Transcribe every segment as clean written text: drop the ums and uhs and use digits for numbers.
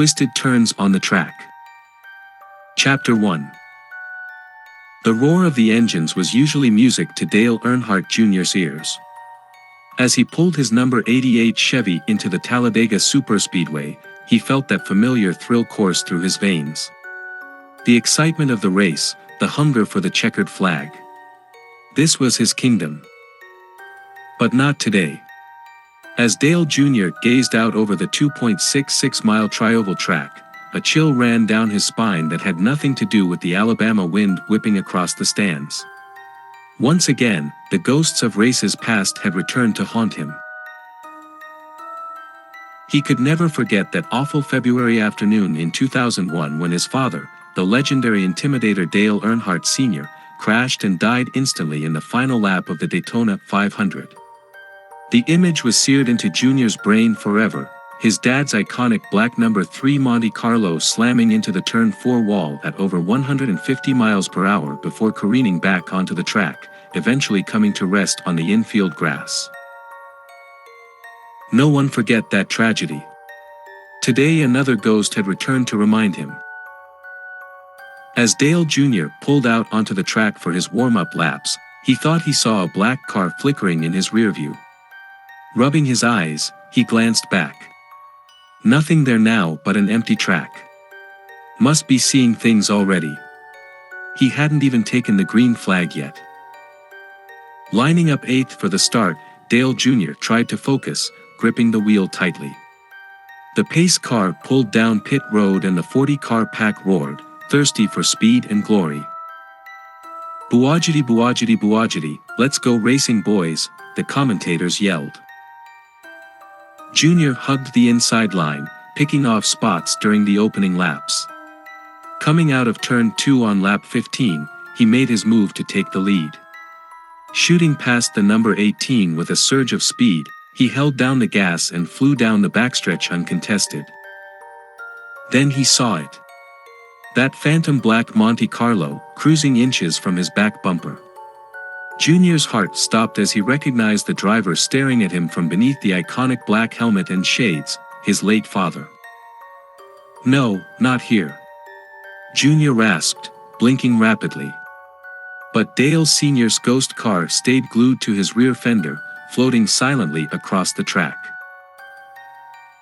Twisted turns on the track. Chapter 1. The roar of the engines was usually music to Dale Earnhardt Jr.'s ears. As he pulled his number 88 Chevy into the Talladega Superspeedway, he felt that familiar thrill course through his veins. The excitement of the race, the hunger for the checkered flag. This was his kingdom. But not today. As Dale Jr. gazed out over the 2.66-mile trioval track, a chill ran down his spine that had nothing to do with the Alabama wind whipping across the stands. Once again, the ghosts of races past had returned to haunt him. He could never forget that awful February afternoon in 2001 when his father, the legendary intimidator Dale Earnhardt Sr., crashed and died instantly in the final lap of the Daytona 500. The image was seared into Junior's brain forever, his dad's iconic black number 3 Monte Carlo slamming into the turn 4 wall at over 150 miles per hour before careening back onto the track, eventually coming to rest on the infield grass. No one forget that tragedy. Today another ghost had returned to remind him. As Dale Jr. pulled out onto the track for his warm-up laps, he thought he saw a black car flickering in his rearview. Rubbing his eyes, he glanced back. Nothing there now but an empty track. Must be seeing things already. He hadn't even taken the green flag yet. Lining up 8th for the start, Dale Jr. tried to focus, gripping the wheel tightly. The pace car pulled down pit road and the 40-car pack roared, thirsty for speed and glory. "Buagity buagity buagity, let's go racing boys," the commentators yelled. Junior hugged the inside line, picking off spots during the opening laps. Coming out of turn 2 on lap 15, he made his move to take the lead. Shooting past the number 18 with a surge of speed, he held down the gas and flew down the backstretch uncontested. Then he saw it. That phantom black Monte Carlo, cruising inches from his back bumper. Junior's heart stopped as he recognized the driver staring at him from beneath the iconic black helmet and shades, his late father. "No, not here," Junior rasped, blinking rapidly. But Dale Sr.'s ghost car stayed glued to his rear fender, floating silently across the track.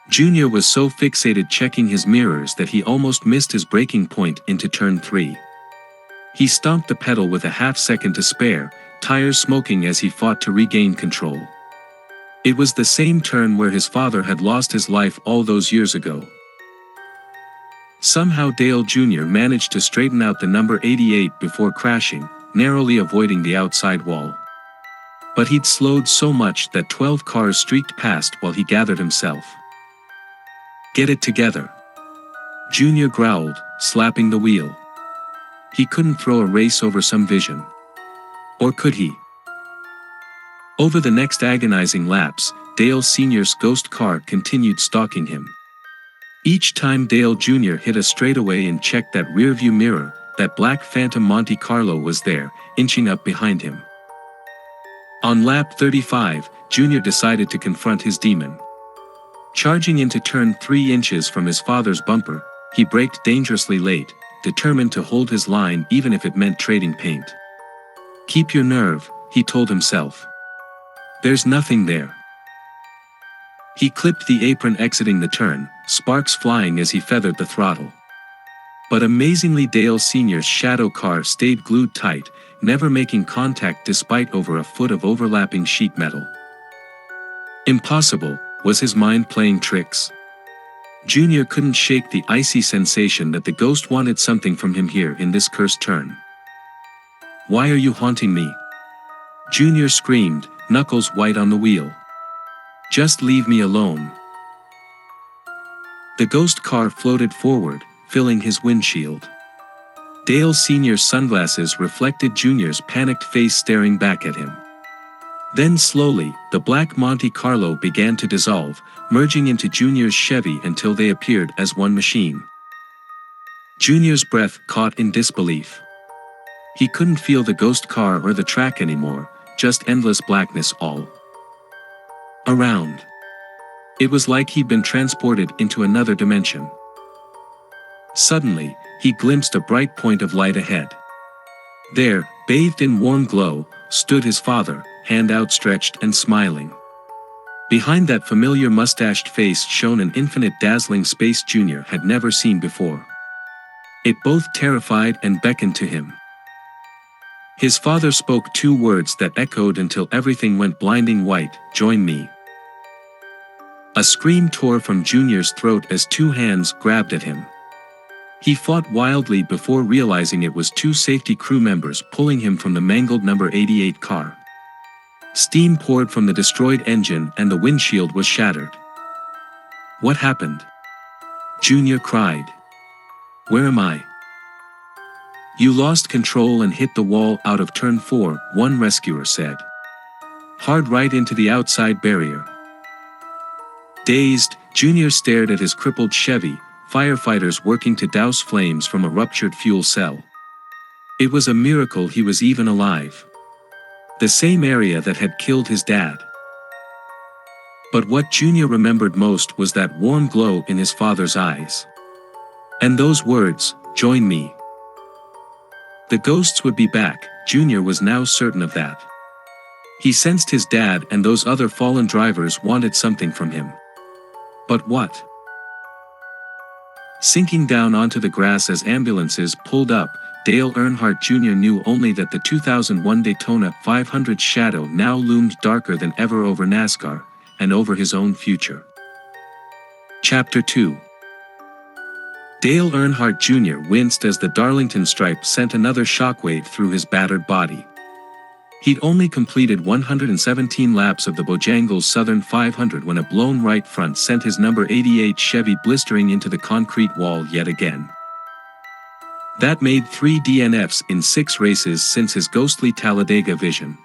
Junior was so fixated checking his mirrors that he almost missed his braking point into turn 3. He stomped the pedal with a half-second to spare, tires smoking as he fought to regain control. It was the same turn where his father had lost his life all those years ago. Somehow Dale Jr. managed to straighten out the number 88 before crashing, narrowly avoiding the outside wall. But he'd slowed so much that 12 cars streaked past while he gathered himself. "Get it together," Junior growled, slapping the wheel. He couldn't throw a race over some vision. Or could he? Over the next agonizing laps, Dale Sr.'s ghost car continued stalking him. Each time Dale Jr. hit a straightaway and checked that rearview mirror, that black phantom Monte Carlo was there, inching up behind him. On lap 35, Jr. decided to confront his demon. Charging into turn 3 inches from his father's bumper, he braked dangerously late, determined to hold his line even if it meant trading paint. "Keep your nerve," he told himself. "There's nothing there." He clipped the apron exiting the turn, sparks flying as he feathered the throttle. But amazingly Dale Sr.'s shadow car stayed glued tight, never making contact despite over a foot of overlapping sheet metal. Impossible, was his mind playing tricks? Junior couldn't shake the icy sensation that the ghost wanted something from him here in this cursed turn. "Why are you haunting me?" Junior screamed, knuckles white on the wheel. "Just leave me alone." The ghost car floated forward, filling his windshield. Dale Sr.'s sunglasses reflected Junior's panicked face staring back at him. Then slowly, the black Monte Carlo began to dissolve, merging into Junior's Chevy until they appeared as one machine. Junior's breath caught in disbelief. He couldn't feel the ghost car or the track anymore, just endless blackness all around. It was like he'd been transported into another dimension. Suddenly, he glimpsed a bright point of light ahead. There, bathed in warm glow, stood his father, hand outstretched and smiling. Behind that familiar mustached face shone an infinite dazzling space Junior had never seen before. It both terrified and beckoned to him. His father spoke two words that echoed until everything went blinding white: "Join me." A scream tore from Junior's throat as two hands grabbed at him. He fought wildly before realizing it was two safety crew members pulling him from the mangled number 88 car. Steam poured from the destroyed engine and the windshield was shattered. "What happened?" Junior cried. "Where am I?" "You lost control and hit the wall out of turn 4, one rescuer said. Hard right into the outside barrier." Dazed, Junior stared at his crippled Chevy, firefighters working to douse flames from a ruptured fuel cell. It was a miracle he was even alive. The same area that had killed his dad. But what Junior remembered most was that warm glow in his father's eyes. And those words, "Join me." The ghosts would be back, Junior was now certain of that. He sensed his dad and those other fallen drivers wanted something from him. But what? Sinking down onto the grass as ambulances pulled up, Dale Earnhardt Jr. knew only that the 2001 Daytona 500's shadow now loomed darker than ever over NASCAR, and over his own future. Chapter 2. Dale Earnhardt Jr. winced as the Darlington stripe sent another shockwave through his battered body. He'd only completed 117 laps of the Bojangles Southern 500 when a blown right front sent his number 88 Chevy blistering into the concrete wall yet again. That made 3 DNFs in 6 races since his ghostly Talladega vision.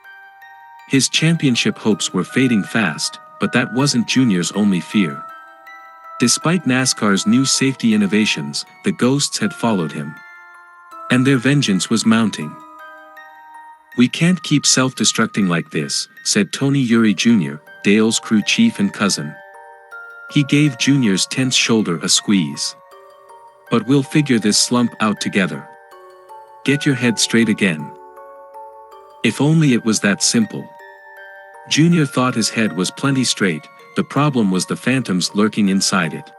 His championship hopes were fading fast, but that wasn't Junior's only fear. Despite NASCAR's new safety innovations, the ghosts had followed him. And their vengeance was mounting. "We can't keep self-destructing like this," said Tony Uri Jr., Dale's crew chief and cousin. He gave Junior's tense shoulder a squeeze. "But we'll figure this slump out together. Get your head straight again." If only it was that simple. Junior thought his head was plenty straight, the problem was the phantoms lurking inside it.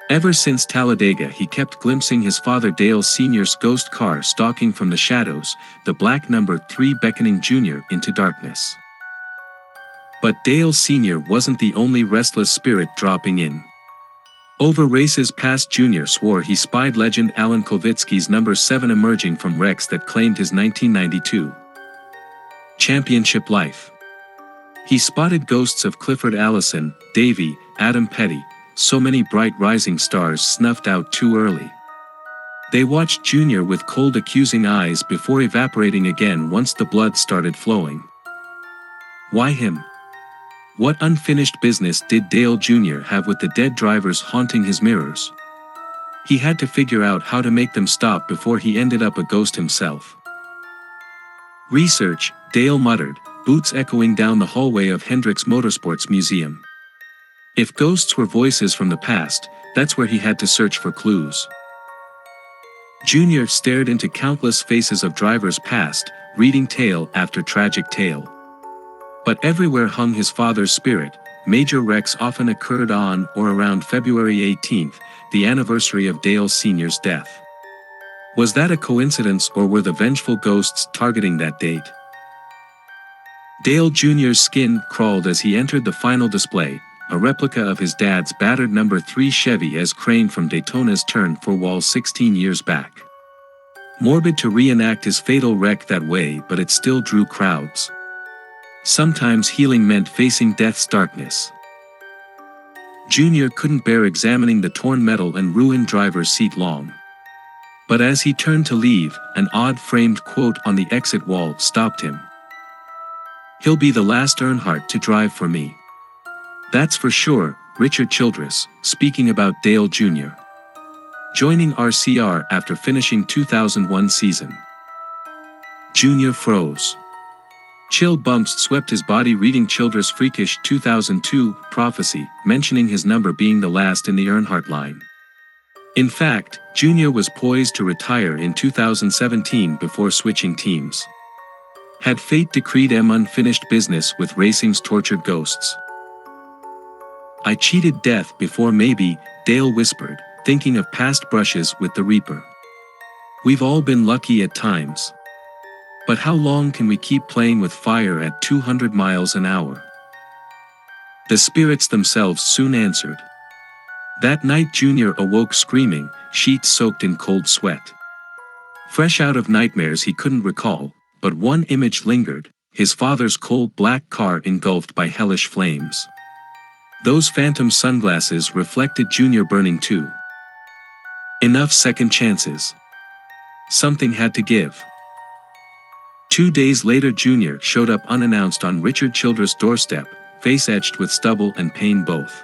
Ever since Talladega he kept glimpsing his father Dale Sr.'s ghost car stalking from the shadows, the black number 3 beckoning Junior into darkness. But Dale Sr. wasn't the only restless spirit dropping in. Over races past, Junior swore he spied legend Alan Kovitsky's number 7 emerging from wrecks that claimed his 1992 championship life. He spotted ghosts of Clifford Allison, Davey, Adam Petty, so many bright rising stars snuffed out too early. They watched Junior with cold accusing eyes before evaporating again once the blood started flowing. Why him? What unfinished business did Dale Jr. have with the dead drivers haunting his mirrors? He had to figure out how to make them stop before he ended up a ghost himself. "Research," Dale muttered, boots echoing down the hallway of Hendrick's Motorsports Museum. If ghosts were voices from the past, that's where he had to search for clues. Junior stared into countless faces of drivers past, reading tale after tragic tale. But everywhere hung his father's spirit. Major wrecks often occurred on or around February 18th, the anniversary of Dale Sr.'s death. Was that a coincidence, or were the vengeful ghosts targeting that date? Dale Jr.'s skin crawled as he entered the final display, a replica of his dad's battered number 3 Chevy as craned from Daytona's turn 4 wall 16 years back. Morbid to reenact his fatal wreck that way, but it still drew crowds. Sometimes healing meant facing death's darkness. Junior couldn't bear examining the torn metal and ruined driver's seat long. But as he turned to leave, an odd framed quote on the exit wall stopped him. "He'll be the last Earnhardt to drive for me. That's for sure," Richard Childress, speaking about Dale Jr. joining RCR after finishing 2001 season. Junior froze. Chill bumps swept his body reading Childress' freakish 2002 prophecy, mentioning his number being the last in the Earnhardt line. In fact, Junior was poised to retire in 2017 before switching teams. Had fate decreed unfinished business with racing's tortured ghosts? I cheated death before maybe, Dale whispered, thinking of past brushes with the Reaper. We've all been lucky at times. But how long can we keep playing with fire at 200 miles an hour? The spirits themselves soon answered. That night Junior awoke screaming, sheets soaked in cold sweat. Fresh out of nightmares he couldn't recall, but one image lingered, his father's cold black car engulfed by hellish flames. Those phantom sunglasses reflected Junior burning too. Enough second chances. Something had to give. 2 days later Junior showed up unannounced on Richard Childress' doorstep, face etched with stubble and pain both.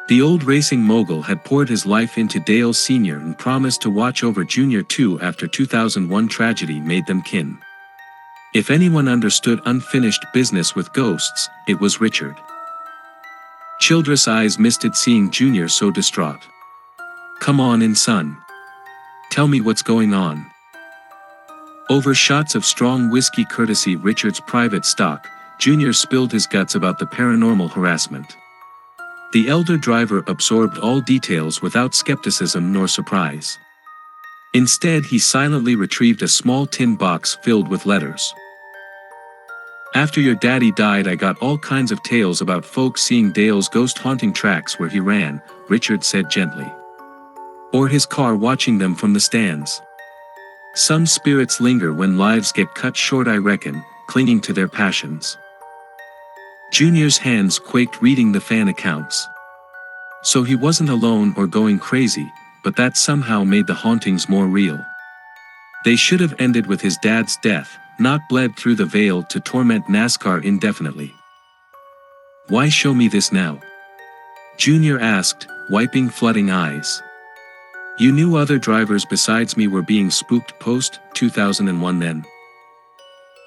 The old racing mogul had poured his life into Dale Sr. and promised to watch over Junior too after 2001 tragedy made them kin. If anyone understood unfinished business with ghosts, it was Richard. Childress' eyes misted seeing Junior so distraught. Come on in, son. Tell me what's going on. Over shots of strong whiskey courtesy Richard's private stock, Junior spilled his guts about the paranormal harassment. The elder driver absorbed all details without skepticism nor surprise. Instead he silently retrieved a small tin box filled with letters. After your daddy died I got all kinds of tales about folks seeing Dale's ghost haunting tracks where he ran, Richard said gently. Or his car watching them from the stands. Some spirits linger when lives get cut short, I reckon, clinging to their passions. Junior's hands quaked reading the fan accounts. So he wasn't alone or going crazy, but that somehow made the hauntings more real. They should have ended with his dad's death, not bled through the veil to torment NASCAR indefinitely. Why show me this now? Junior asked, wiping flooding eyes. You knew other drivers besides me were being spooked post-2001 then?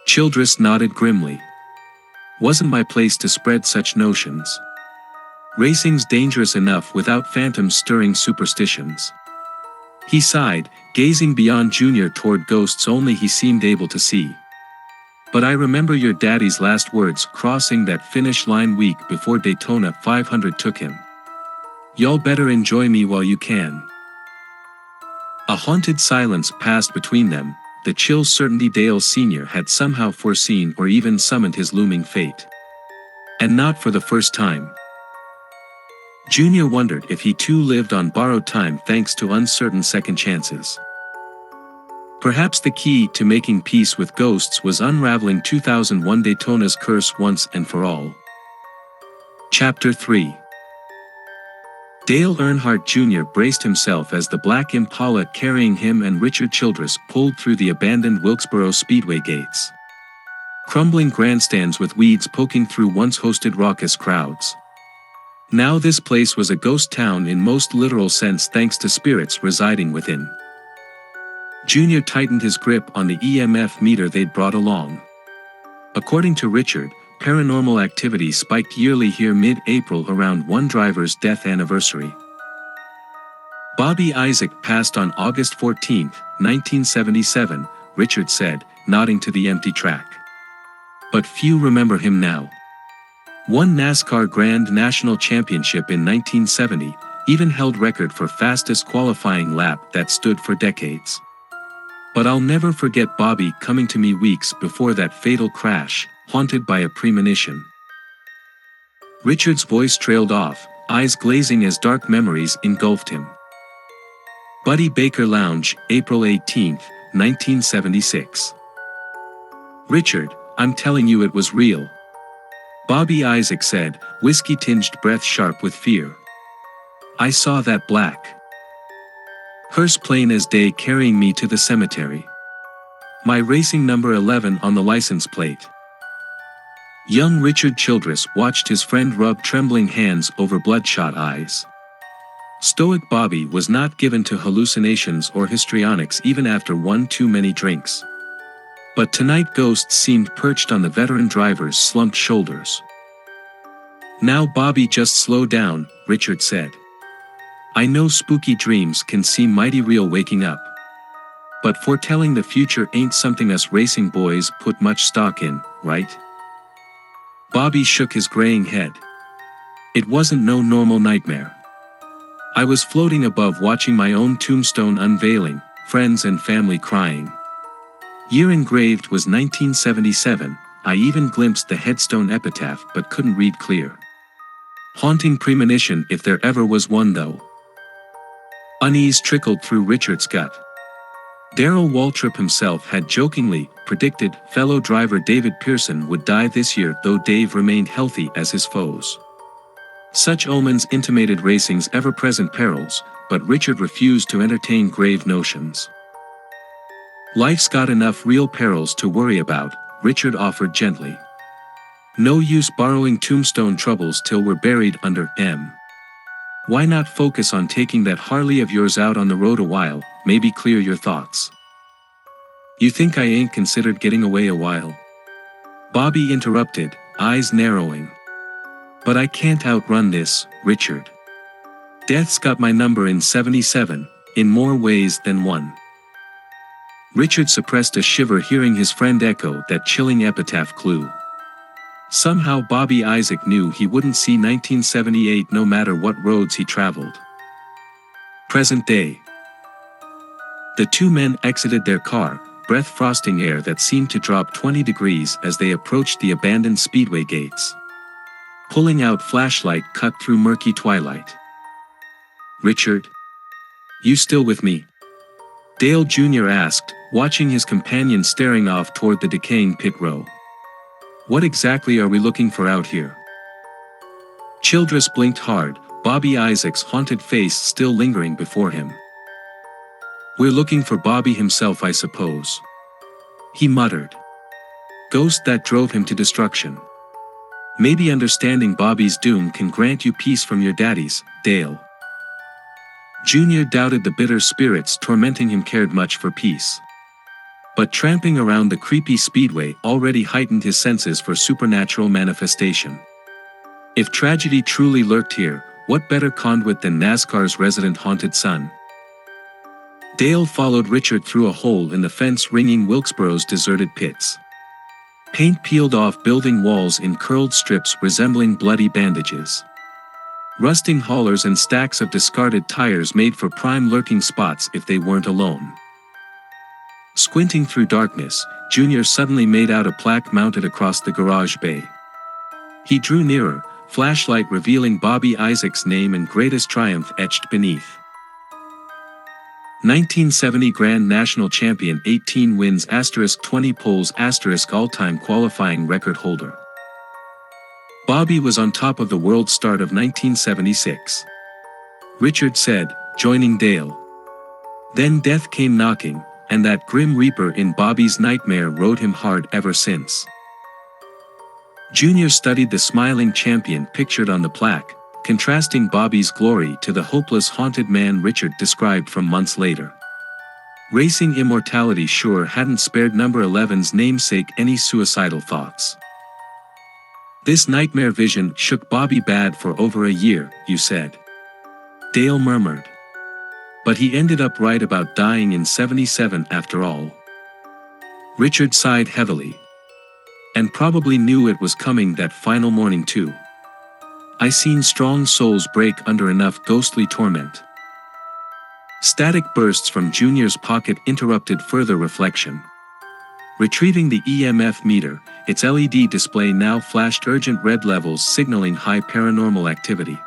Childress nodded grimly. Wasn't my place to spread such notions. Racing's dangerous enough without phantoms stirring superstitions. He sighed, gazing beyond Junior toward ghosts only he seemed able to see. But I remember your daddy's last words crossing that finish line week before Daytona 500 took him. Y'all better enjoy me while you can. A haunted silence passed between them, the chill certainty Dale Sr. had somehow foreseen or even summoned his looming fate. And not for the first time. Junior wondered if he too lived on borrowed time thanks to uncertain second chances. Perhaps the key to making peace with ghosts was unraveling 2001 Daytona's curse once and for all. Chapter 3. Dale Earnhardt Jr. braced himself as the black Impala carrying him and Richard Childress pulled through the abandoned Wilkesboro Speedway gates. Crumbling grandstands with weeds poking through once hosted raucous crowds. Now this place was a ghost town in most literal sense thanks to spirits residing within. Junior tightened his grip on the EMF meter they'd brought along. According to Richard, paranormal activity spiked yearly here mid-April around one driver's death anniversary. Bobby Isaac passed on August 14, 1977, Richard said, nodding to the empty track. But few remember him now. Won NASCAR Grand National Championship in 1970, even held record for fastest qualifying lap that stood for decades. But I'll never forget Bobby coming to me weeks before that fatal crash, haunted by a premonition. Richard's voice trailed off, eyes glazing as dark memories engulfed him. Buddy Baker Lounge, April 18, 1976. Richard, I'm telling you it was real. Bobby Isaac said, whiskey-tinged breath sharp with fear. I saw that black hearse plain as day carrying me to the cemetery. My racing number 11 on the license plate. Young Richard Childress watched his friend rub trembling hands over bloodshot eyes. Stoic Bobby was not given to hallucinations or histrionics even after one too many drinks. But tonight ghosts seemed perched on the veteran driver's slumped shoulders. Now Bobby, just slow down, Richard said. I know spooky dreams can seem mighty real waking up. But foretelling the future ain't something us racing boys put much stock in, right? Bobby shook his graying head. It wasn't no normal nightmare. I was floating above watching my own tombstone unveiling, friends and family crying. Year engraved was 1977, I even glimpsed the headstone epitaph but couldn't read clear. Haunting premonition if there ever was one though. Unease trickled through Richard's gut. Darrell Waltrip himself had jokingly predicted fellow driver David Pearson would die this year, though Dave remained healthy as his foes. Such omens intimated racing's ever-present perils, but Richard refused to entertain grave notions. Life's got enough real perils to worry about, Richard offered gently. No use borrowing tombstone troubles till we're buried under M. Why not focus on taking that Harley of yours out on the road a while, maybe clear your thoughts? You think I ain't considered getting away a while? Bobby interrupted, eyes narrowing. But I can't outrun this, Richard. Death's got my number in 77, in more ways than one. Richard suppressed a shiver hearing his friend echo that chilling epitaph clue. Somehow Bobby Isaac knew he wouldn't see 1978 no matter what roads he traveled. Present day. The two men exited their car, breath frosting air that seemed to drop 20 degrees as they approached the abandoned speedway gates. Pulling out flashlight cut through murky twilight. Richard? You still with me? Dale Jr. asked, watching his companion staring off toward the decaying pit row. What exactly are we looking for out here? Childress blinked hard, Bobby Isaac's haunted face still lingering before him. We're looking for Bobby himself, I suppose. He muttered. Ghost that drove him to destruction. Maybe understanding Bobby's doom can grant you peace from your daddies, Dale. Junior doubted the bitter spirits tormenting him cared much for peace. But tramping around the creepy speedway already heightened his senses for supernatural manifestation. If tragedy truly lurked here, what better conduit than NASCAR's resident haunted son? Dale followed Richard through a hole in the fence ringing Wilkesboro's deserted pits. Paint peeled off building walls in curled strips resembling bloody bandages. Rusting haulers and stacks of discarded tires made for prime lurking spots if they weren't alone. Squinting through darkness, Junior suddenly made out a plaque mounted across the garage bay. He drew nearer, flashlight revealing Bobby Isaac's name and greatest triumph etched beneath. 1970 Grand National Champion, 18 wins * 20 poles * all-time qualifying record holder. Bobby was on top of the world start of 1976. Richard said, joining Dale. Then death came knocking, and that grim reaper in Bobby's nightmare rode him hard ever since. Junior studied the smiling champion pictured on the plaque, contrasting Bobby's glory to the hopeless haunted man Richard described from months later. Racing immortality sure hadn't spared number 11's namesake any suicidal thoughts. This nightmare vision shook Bobby bad for over a year, you said. Dale murmured. But he ended up right about dying in 77 after all. Richard sighed heavily. And probably knew it was coming that final morning too. I seen strong souls break under enough ghostly torment. Static bursts from Junior's pocket interrupted further reflection. Retrieving the EMF meter, its LED display now flashed urgent red levels signaling high paranormal activity.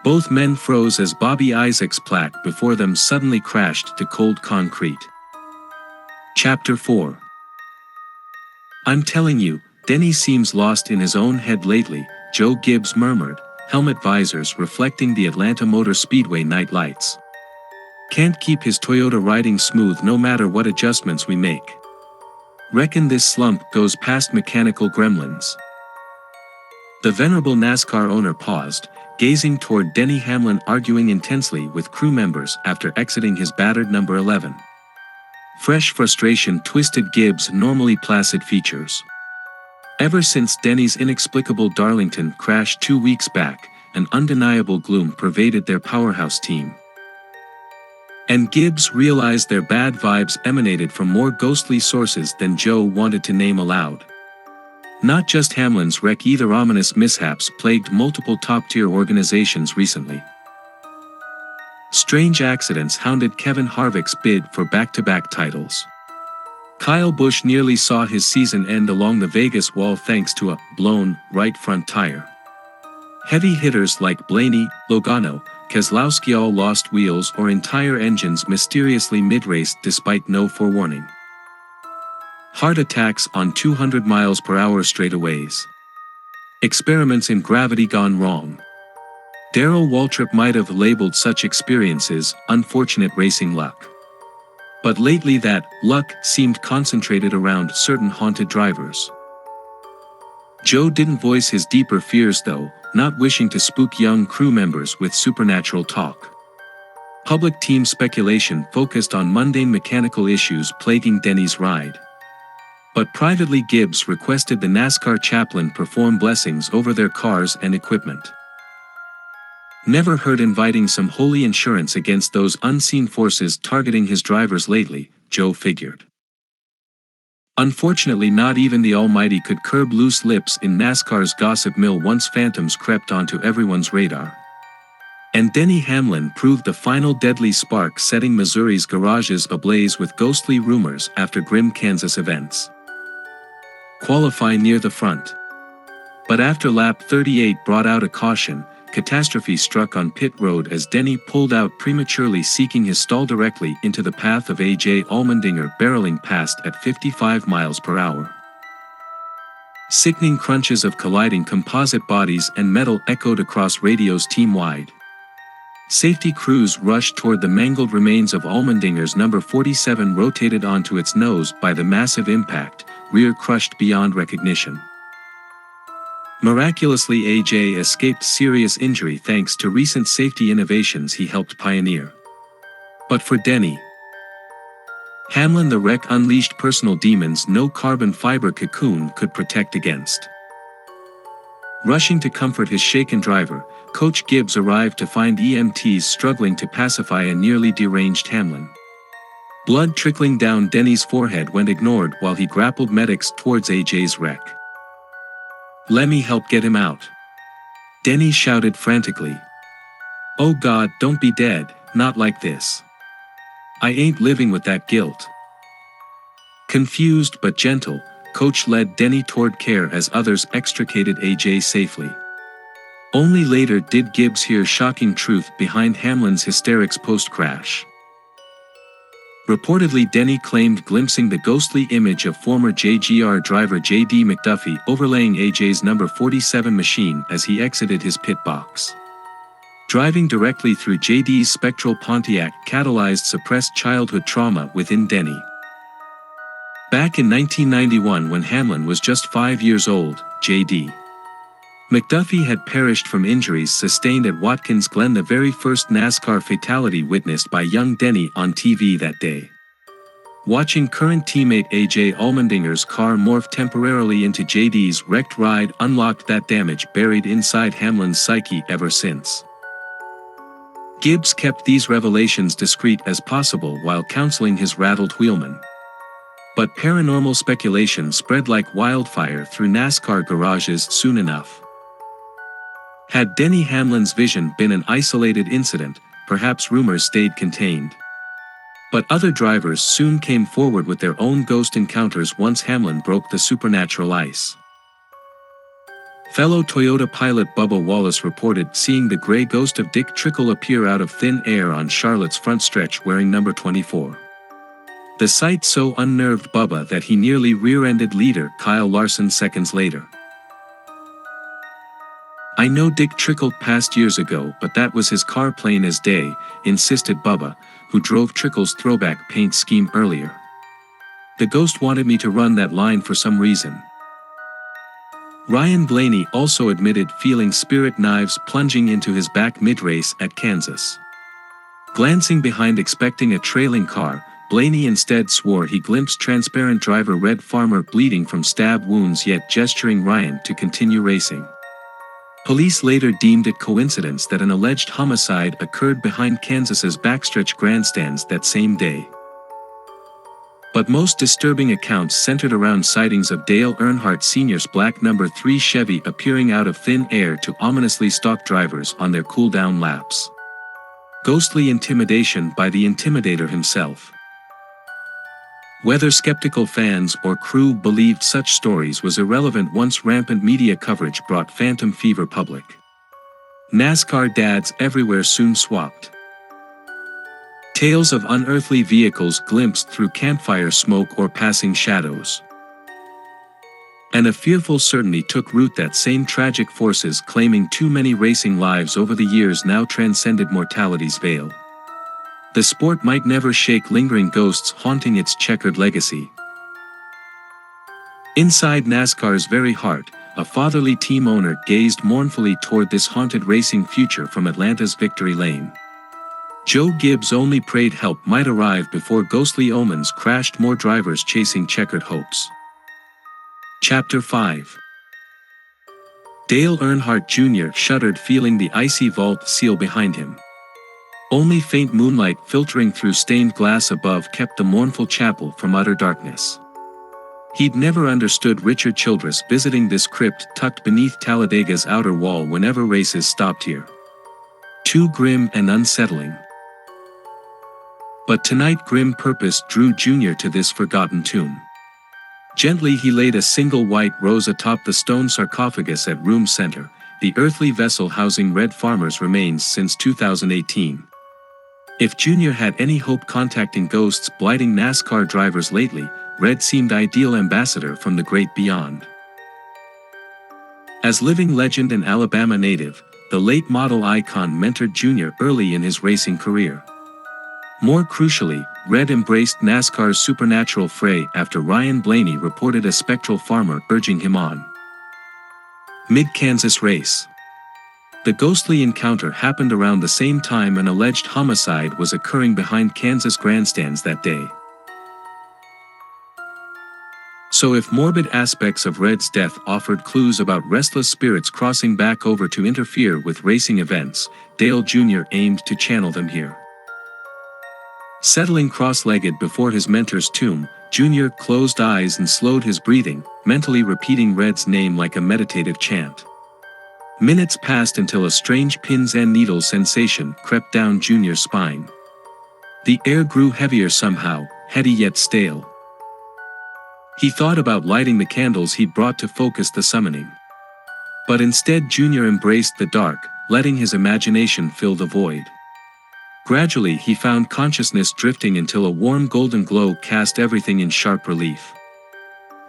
Both men froze as Bobby Isaac's plaque before them suddenly crashed to cold concrete. Chapter 4. I'm telling you, Denny seems lost in his own head lately, Joe Gibbs murmured, helmet visors reflecting the Atlanta Motor Speedway night lights. Can't keep his Toyota riding smooth no matter what adjustments we make. Reckon this slump goes past mechanical gremlins. The venerable NASCAR owner paused, gazing toward Denny Hamlin arguing intensely with crew members after exiting his battered number 11. Fresh frustration twisted Gibbs' normally placid features. Ever since Denny's inexplicable Darlington crash 2 weeks back, an undeniable gloom pervaded their powerhouse team. And Gibbs realized their bad vibes emanated from more ghostly sources than Joe wanted to name aloud. Not just Hamlin's wreck either. Ominous mishaps plagued multiple top-tier organizations recently. Strange accidents hounded Kevin Harvick's bid for back-to-back titles. Kyle Busch nearly saw his season end along the Vegas wall thanks to a blown right front tire. Heavy hitters like Blaney, Logano, Keselowski all lost wheels or entire engines mysteriously mid-race despite no forewarning. Heart attacks on 200 miles per hour straightaways. Experiments in gravity gone wrong. Darrell Waltrip might have labeled such experiences unfortunate racing luck. But lately that luck seemed concentrated around certain haunted drivers. Joe didn't voice his deeper fears though, not wishing to spook young crew members with supernatural talk. Public team speculation focused on mundane mechanical issues plaguing Denny's ride. But privately Gibbs requested the NASCAR chaplain perform blessings over their cars and equipment. Never heard inviting some holy insurance against those unseen forces targeting his drivers lately, Joe figured. Unfortunately not even the Almighty could curb loose lips in NASCAR's gossip mill once phantoms crept onto everyone's radar. And Denny Hamlin proved the final deadly spark, setting Missouri's garages ablaze with ghostly rumors after grim Kansas events. Qualify near the front. But after lap 38 brought out a caution, catastrophe struck on pit road as Denny pulled out prematurely, seeking his stall directly into the path of A.J. Allmendinger barreling past at 55 miles per hour. Sickening crunches of colliding composite bodies and metal echoed across radios team-wide. Safety crews rushed toward the mangled remains of Allmendinger's number 47, rotated onto its nose by the massive impact, rear crushed beyond recognition. Miraculously AJ escaped serious injury thanks to recent safety innovations he helped pioneer. But for Denny Hamlin, the wreck unleashed personal demons no carbon fiber cocoon could protect against. Rushing to comfort his shaken driver, Coach Gibbs arrived to find EMTs struggling to pacify a nearly deranged Hamlin. Blood trickling down Denny's forehead went ignored while he grappled medics towards AJ's wreck. "Let me help get him out," Denny shouted frantically. "Oh God, don't be dead, not like this. I ain't living with that guilt." Confused but gentle, Coach led Denny toward care as others extricated AJ safely. Only later did Gibbs hear shocking truth behind Hamlin's hysterics post-crash. Reportedly, Denny claimed glimpsing the ghostly image of former JGR driver J.D. McDuffie overlaying AJ's number 47 machine as he exited his pit box. Driving directly through J.D.'s spectral Pontiac catalyzed suppressed childhood trauma within Denny. Back in 1991, when Hamlin was just 5 years old, J.D. McDuffie had perished from injuries sustained at Watkins Glen, the very first NASCAR fatality witnessed by young Denny on TV that day. Watching current teammate A.J. Allmendinger's car morph temporarily into J.D.'s wrecked ride unlocked that damage buried inside Hamlin's psyche ever since. Gibbs kept these revelations discreet as possible while counseling his rattled wheelman. But paranormal speculation spread like wildfire through NASCAR garages soon enough. Had Denny Hamlin's vision been an isolated incident, perhaps rumors stayed contained. But other drivers soon came forward with their own ghost encounters once Hamlin broke the supernatural ice. Fellow Toyota pilot Bubba Wallace reported seeing the gray ghost of Dick Trickle appear out of thin air on Charlotte's front stretch wearing number 24. The sight so unnerved Bubba that he nearly rear-ended leader Kyle Larson seconds later. "I know Dick Trickle passed years ago, but that was his car plain as day," insisted Bubba, who drove Trickle's throwback paint scheme earlier. "The ghost wanted me to run that line for some reason." Ryan Blaney also admitted feeling spirit knives plunging into his back mid-race at Kansas. Glancing behind expecting a trailing car, Blaney instead swore he glimpsed transparent driver Red Farmer bleeding from stab wounds, yet gesturing Ryan to continue racing. Police later deemed it coincidence that an alleged homicide occurred behind Kansas's backstretch grandstands that same day. But most disturbing accounts centered around sightings of Dale Earnhardt Sr.'s black No. 3 Chevy appearing out of thin air to ominously stalk drivers on their cool-down laps. Ghostly intimidation by the intimidator himself. Whether skeptical fans or crew believed such stories was irrelevant once rampant media coverage brought phantom fever public. NASCAR dads everywhere soon swapped. Tales of unearthly vehicles glimpsed through campfire smoke or passing shadows. And a fearful certainty took root that same tragic forces claiming too many racing lives over the years now transcended mortality's veil. The sport might never shake lingering ghosts haunting its checkered legacy. Inside NASCAR's very heart, a fatherly team owner gazed mournfully toward this haunted racing future from Atlanta's Victory Lane. Joe Gibbs only prayed help might arrive before ghostly omens crashed more drivers chasing checkered hopes. Chapter 5. Dale Earnhardt Jr. shuddered, feeling the icy vault seal behind him. Only faint moonlight filtering through stained glass above kept the mournful chapel from utter darkness. He'd never understood Richard Childress visiting this crypt tucked beneath Talladega's outer wall whenever races stopped here. Too grim and unsettling. But tonight grim purpose drew Junior to this forgotten tomb. Gently he laid a single white rose atop the stone sarcophagus at room center, the earthly vessel housing Red Farmer's remains since 2018. If Junior had any hope contacting ghosts blighting NASCAR drivers lately, Red seemed ideal ambassador from the great beyond. As living legend and Alabama native, the late model icon mentored Junior early in his racing career. More crucially, Red embraced NASCAR's supernatural fray after Ryan Blaney reported a spectral farmer urging him on. Mid-Kansas race. The ghostly encounter happened around the same time an alleged homicide was occurring behind Kansas grandstands that day. So if morbid aspects of Red's death offered clues about restless spirits crossing back over to interfere with racing events, Dale Jr. aimed to channel them here. Settling cross-legged before his mentor's tomb, Junior closed eyes and slowed his breathing, mentally repeating Red's name like a meditative chant. Minutes passed until a strange pins and needles sensation crept down Junior's spine. The air grew heavier somehow, heady yet stale. He thought about lighting the candles he'd brought to focus the summoning. But instead Junior embraced the dark, letting his imagination fill the void. Gradually he found consciousness drifting until a warm golden glow cast everything in sharp relief.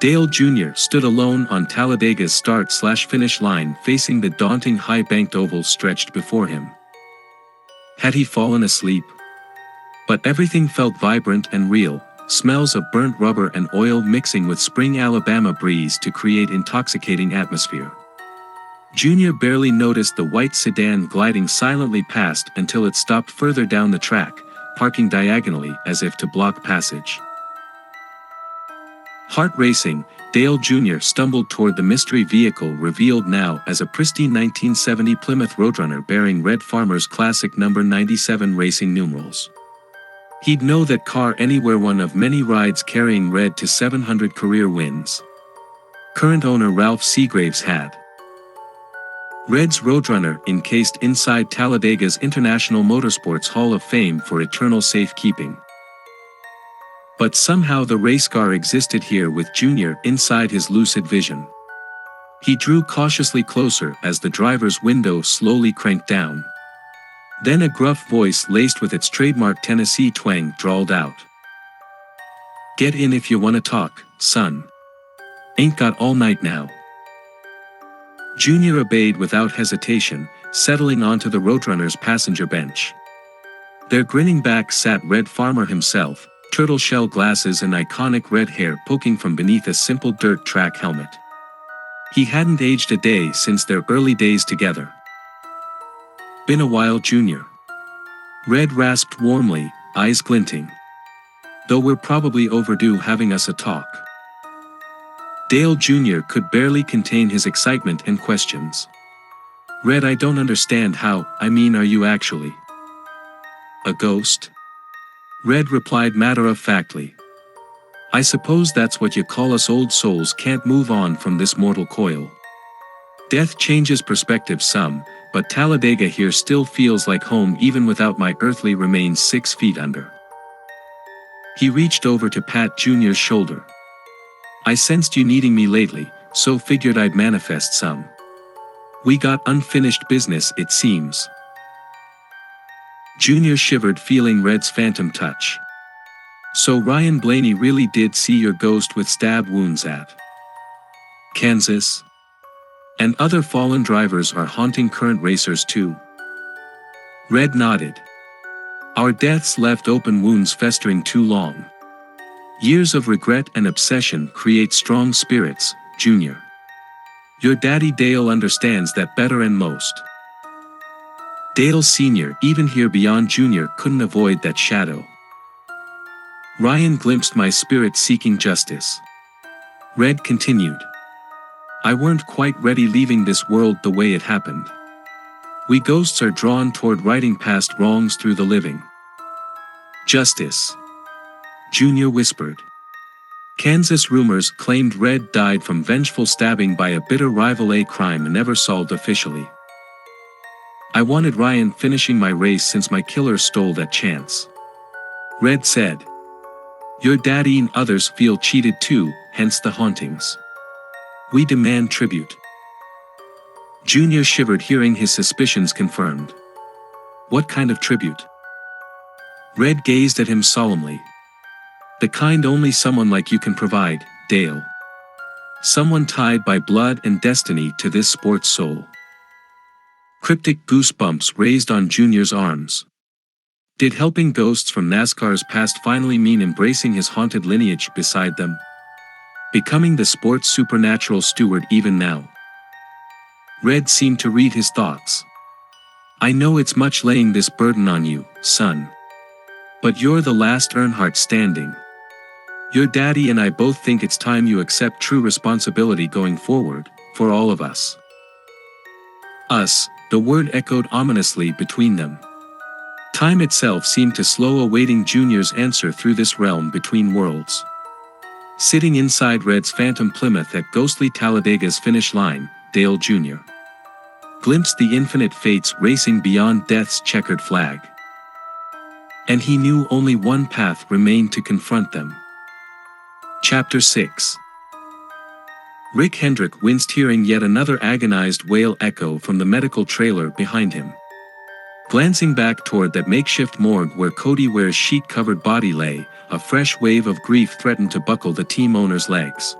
Dale Jr. stood alone on Talladega's start-slash-finish line facing the daunting high-banked oval stretched before him. Had he fallen asleep? But everything felt vibrant and real, smells of burnt rubber and oil mixing with spring Alabama breeze to create intoxicating atmosphere. Junior barely noticed the white sedan gliding silently past until it stopped further down the track, parking diagonally as if to block passage. Heart racing, Dale Jr. stumbled toward the mystery vehicle revealed now as a pristine 1970 Plymouth Roadrunner bearing Red Farmer's classic number 97 racing numerals. He'd know that car anywhere, one of many rides carrying Red to 700 career wins. Current owner Ralph Seagraves had. Red's Roadrunner encased inside Talladega's International Motorsports Hall of Fame for eternal safekeeping. But somehow the race car existed here with Junior inside his lucid vision. He drew cautiously closer as the driver's window slowly cranked down. Then a gruff voice laced with its trademark Tennessee twang drawled out. "Get in if you wanna talk, son. Ain't got all night now." Junior obeyed without hesitation, settling onto the Roadrunner's passenger bench. Their grinning back sat Red Farmer himself, turtle shell glasses and iconic red hair poking from beneath a simple dirt track helmet. He hadn't aged a day since their early days together. "Been a while, Junior." Red rasped warmly, eyes glinting. "Though we're probably overdue having us a talk." Dale Jr. could barely contain his excitement and questions. Red, I don't understand how. I mean, are you actually a ghost? Red replied matter-of-factly. I suppose that's what you call us old souls can't move on from this mortal coil. Death changes perspective some, but Talladega here still feels like home even without my earthly remains 6 feet under. He reached over to pat Junior's shoulder. I sensed you needing me lately, so figured I'd manifest some. We got unfinished business, it seems. Junior shivered, feeling Red's phantom touch. So Ryan Blaney really did see your ghost with stab wounds at Kansas? And other fallen drivers are haunting current racers too? Red nodded. Our deaths left open wounds festering too long. Years of regret and obsession create strong spirits, Junior. Your daddy Dale understands that better and most. Dale Sr., even here beyond Junior, couldn't avoid that shadow. Ryan glimpsed my spirit seeking justice. Red continued. I weren't quite ready leaving this world the way it happened. We ghosts are drawn toward righting past wrongs through the living. Justice. Junior whispered. Kansas rumors claimed Red died from vengeful stabbing by a bitter rival, a crime never solved officially. I wanted Ryan finishing my race since my killer stole that chance. Red said. Your daddy and others feel cheated too, hence the hauntings. We demand tribute. Junior shivered, hearing his suspicions confirmed. What kind of tribute? Red gazed at him solemnly. The kind only someone like you can provide, Dale. Someone tied by blood and destiny to this sport's soul. Cryptic goosebumps raised on Junior's arms. Did helping ghosts from NASCAR's past finally mean embracing his haunted lineage beside them? Becoming the sport's supernatural steward even now? Red seemed to read his thoughts. I know it's much laying this burden on you, son. But you're the last Earnhardt standing. Your daddy and I both think it's time you accept true responsibility going forward, for all of us. Us, the word echoed ominously between them. Time itself seemed to slow, awaiting Junior's answer through this realm between worlds. Sitting inside Red's phantom Plymouth at ghostly Talladega's finish line, Dale Jr. glimpsed the infinite fates racing beyond death's checkered flag. And he knew only one path remained to confront them. Chapter 6. Rick Hendrick winced, hearing yet another agonized wail echo from the medical trailer behind him. Glancing back toward that makeshift morgue where Cody Ware's sheet-covered body lay, a fresh wave of grief threatened to buckle the team owner's legs.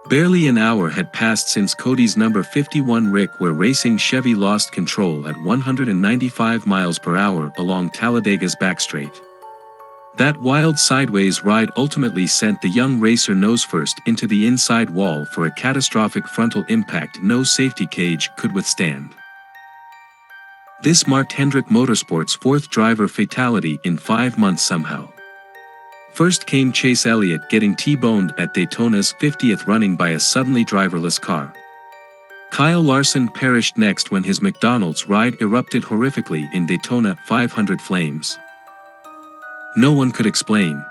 Barely an hour had passed since Cody's number 51 Rick Ware racing Chevy lost control at 195 miles per hour along Talladega's backstraight. That wild sideways ride ultimately sent the young racer nose first into the inside wall for a catastrophic frontal impact no safety cage could withstand. This marked Hendrick Motorsports' 4th driver fatality in 5 months somehow. First came Chase Elliott getting T-boned at Daytona's 50th running by a suddenly driverless car. Kyle Larson perished next when his McDonald's ride erupted horrifically in Daytona 500 flames. No one could explain.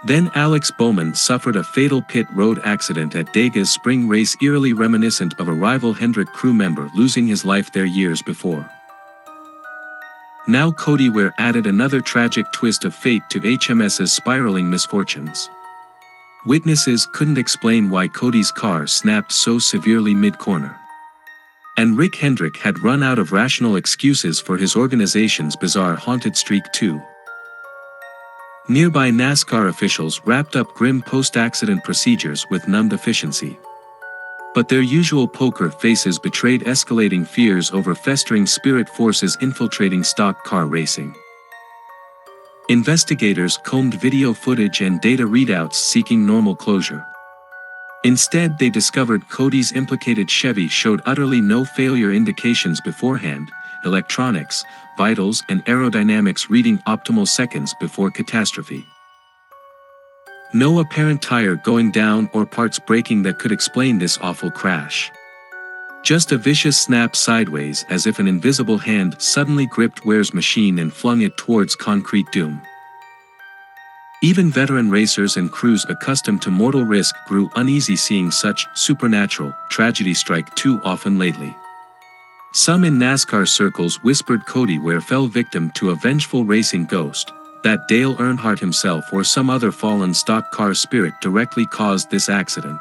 Then Alex Bowman suffered a fatal pit road accident at Dega's spring race, eerily reminiscent of a rival Hendrick crew member losing his life there years before. Now Cody Ware added another tragic twist of fate to HMS's spiraling misfortunes. Witnesses couldn't explain why Cody's car snapped so severely mid-corner. And Rick Hendrick had run out of rational excuses for his organization's bizarre haunted streak too. Nearby NASCAR officials wrapped up grim post-accident procedures with numbed efficiency. But their usual poker faces betrayed escalating fears over festering spirit forces infiltrating stock car racing. Investigators combed video footage and data readouts seeking normal closure. Instead, they discovered Cody's implicated Chevy showed utterly no failure indications beforehand, electronics, vitals and aerodynamics reading optimal seconds before catastrophe. No apparent tire going down or parts breaking that could explain this awful crash. Just a vicious snap sideways as if an invisible hand suddenly gripped Ware's machine and flung it towards concrete doom. Even veteran racers and crews accustomed to mortal risk grew uneasy seeing such supernatural tragedy strike too often lately. Some in NASCAR circles whispered Cody Ware fell victim to a vengeful racing ghost, that Dale Earnhardt himself or some other fallen stock car spirit directly caused this accident.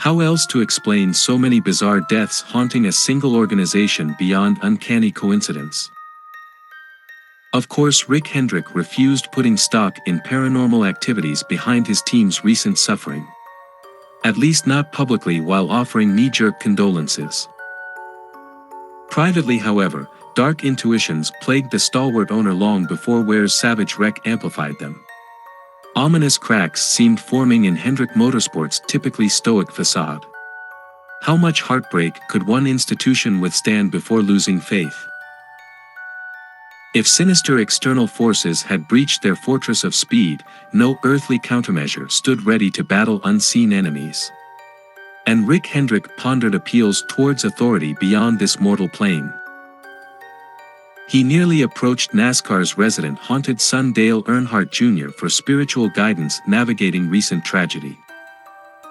How else to explain so many bizarre deaths haunting a single organization beyond uncanny coincidence? Of course, Rick Hendrick refused putting stock in paranormal activities behind his team's recent suffering. At least not publicly while offering knee-jerk condolences. Privately, however, dark intuitions plagued the stalwart owner long before Ware's savage wreck amplified them. Ominous cracks seemed forming in Hendrick Motorsport's typically stoic facade. How much heartbreak could one institution withstand before losing faith? If sinister external forces had breached their fortress of speed, no earthly countermeasure stood ready to battle unseen enemies. And Rick Hendrick pondered appeals towards authority beyond this mortal plane. He nearly approached NASCAR's resident haunted son Dale Earnhardt Jr. for spiritual guidance navigating recent tragedy.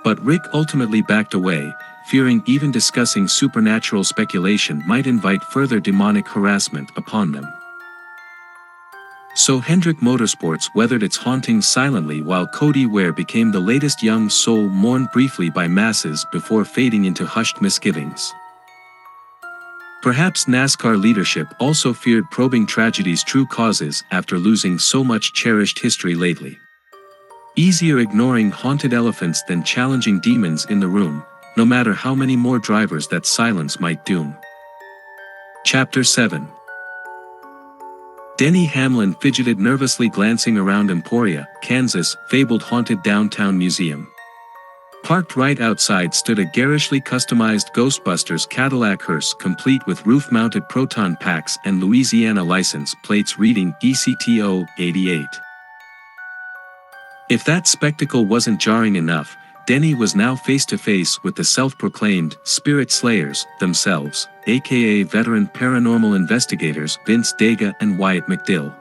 But Rick ultimately backed away, fearing even discussing supernatural speculation might invite further demonic harassment upon them. So Hendrick Motorsports weathered its hauntings silently while Cody Ware became the latest young soul mourned briefly by masses before fading into hushed misgivings. Perhaps NASCAR leadership also feared probing tragedy's true causes after losing so much cherished history lately. Easier ignoring haunted elephants than challenging demons in the room, no matter how many more drivers that silence might doom. Chapter 7. Denny Hamlin fidgeted nervously glancing around Emporia, Kansas, fabled haunted downtown museum. Parked right outside stood a garishly customized Ghostbusters Cadillac hearse complete with roof-mounted proton packs and Louisiana license plates reading ECTO 88. If that spectacle wasn't jarring enough, Denny was now face-to-face with the self-proclaimed spirit slayers themselves, aka veteran paranormal investigators Vince Dega and Wyatt McDill.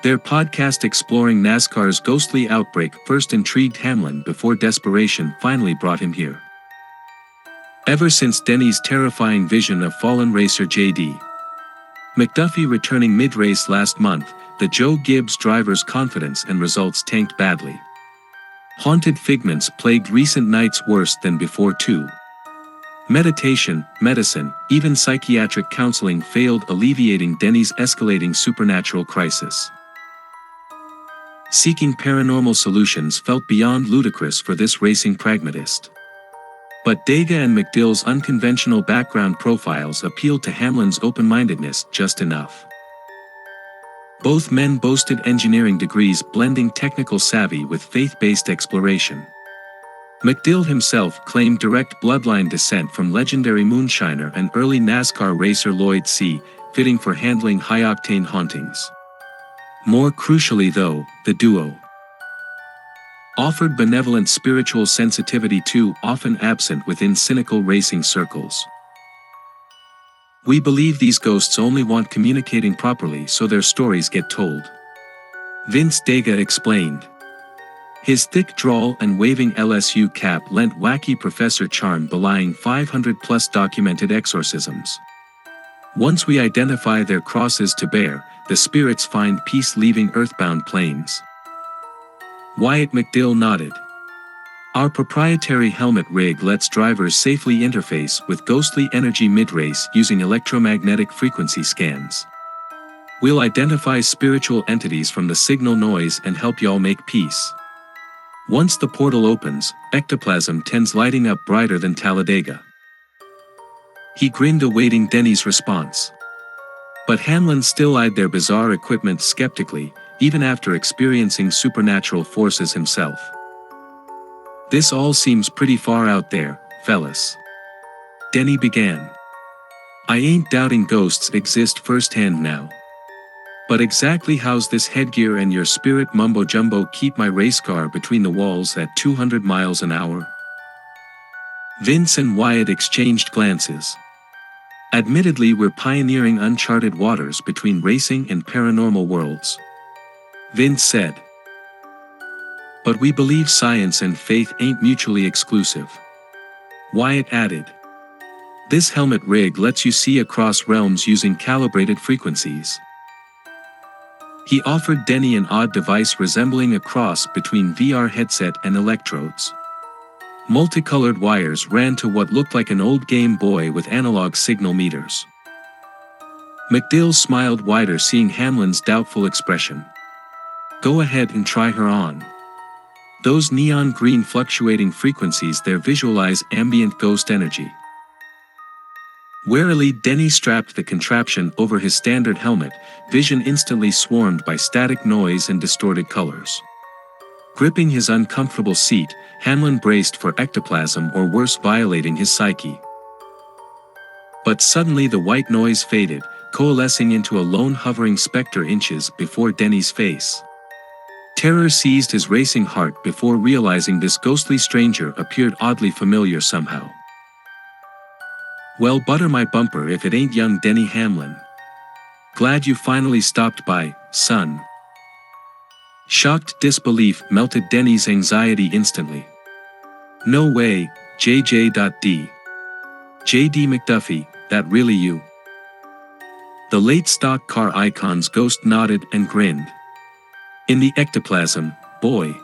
Their podcast exploring NASCAR's ghostly outbreak first intrigued Hamlin before desperation finally brought him here. Ever since Denny's terrifying vision of fallen racer J.D. McDuffie returning mid-race last month, the Joe Gibbs driver's confidence and results tanked badly. Haunted figments plagued recent nights worse than before too. Meditation, medicine, even psychiatric counseling failed alleviating Denny's escalating supernatural crisis. Seeking paranormal solutions felt beyond ludicrous for this racing pragmatist. But Dega and McDill's unconventional background profiles appealed to Hamlin's open-mindedness just enough. Both men boasted engineering degrees blending technical savvy with faith-based exploration. McDill himself claimed direct bloodline descent from legendary moonshiner and early NASCAR racer Lloyd C., fitting for handling high-octane hauntings. More crucially though, the duo offered benevolent spiritual sensitivity too often absent within cynical racing circles. We believe these ghosts only want communicating properly so their stories get told. Vince Dega explained. His thick drawl and waving LSU cap lent wacky professor charm belying 500-plus documented exorcisms. Once we identify their crosses to bear, the spirits find peace leaving earthbound planes. Wyatt McDill nodded. Our proprietary helmet rig lets drivers safely interface with ghostly energy mid-race using electromagnetic frequency scans. We'll identify spiritual entities from the signal noise and help y'all make peace. Once the portal opens, ectoplasm tends lighting up brighter than Talladega. He grinned awaiting Denny's response. But Hamlin still eyed their bizarre equipment skeptically, even after experiencing supernatural forces himself. This all seems pretty far out there, fellas. Denny began. I ain't doubting ghosts exist firsthand now. But exactly how's this headgear and your spirit mumbo-jumbo keep my race car between the walls at 200 miles an hour? Vince and Wyatt exchanged glances. Admittedly, we're pioneering uncharted waters between racing and paranormal worlds, Vince said. But we believe science and faith ain't mutually exclusive, Wyatt added. This helmet rig lets you see across realms using calibrated frequencies. He offered Denny an odd device resembling a cross between VR headset and electrodes. Multicolored wires ran to what looked like an old Game Boy with analog signal meters. McDill smiled wider, seeing Hamlin's doubtful expression. Go ahead and try her on. Those neon green fluctuating frequencies there visualize ambient ghost energy. Warily, Denny strapped the contraption over his standard helmet, vision instantly swarmed by static noise and distorted colors. Gripping his uncomfortable seat, Hamlin braced for ectoplasm or worse, violating his psyche. But suddenly the white noise faded, coalescing into a lone hovering specter inches before Denny's face. Terror seized his racing heart before realizing this ghostly stranger appeared oddly familiar somehow. Well, butter my bumper if it ain't young Denny Hamlin. Glad you finally stopped by, son. Shocked disbelief melted Denny's anxiety instantly. No way, JJ.D. J.D. McDuffie, that really you? The late stock car icon's ghost nodded and grinned. In the ectoplasm, boy.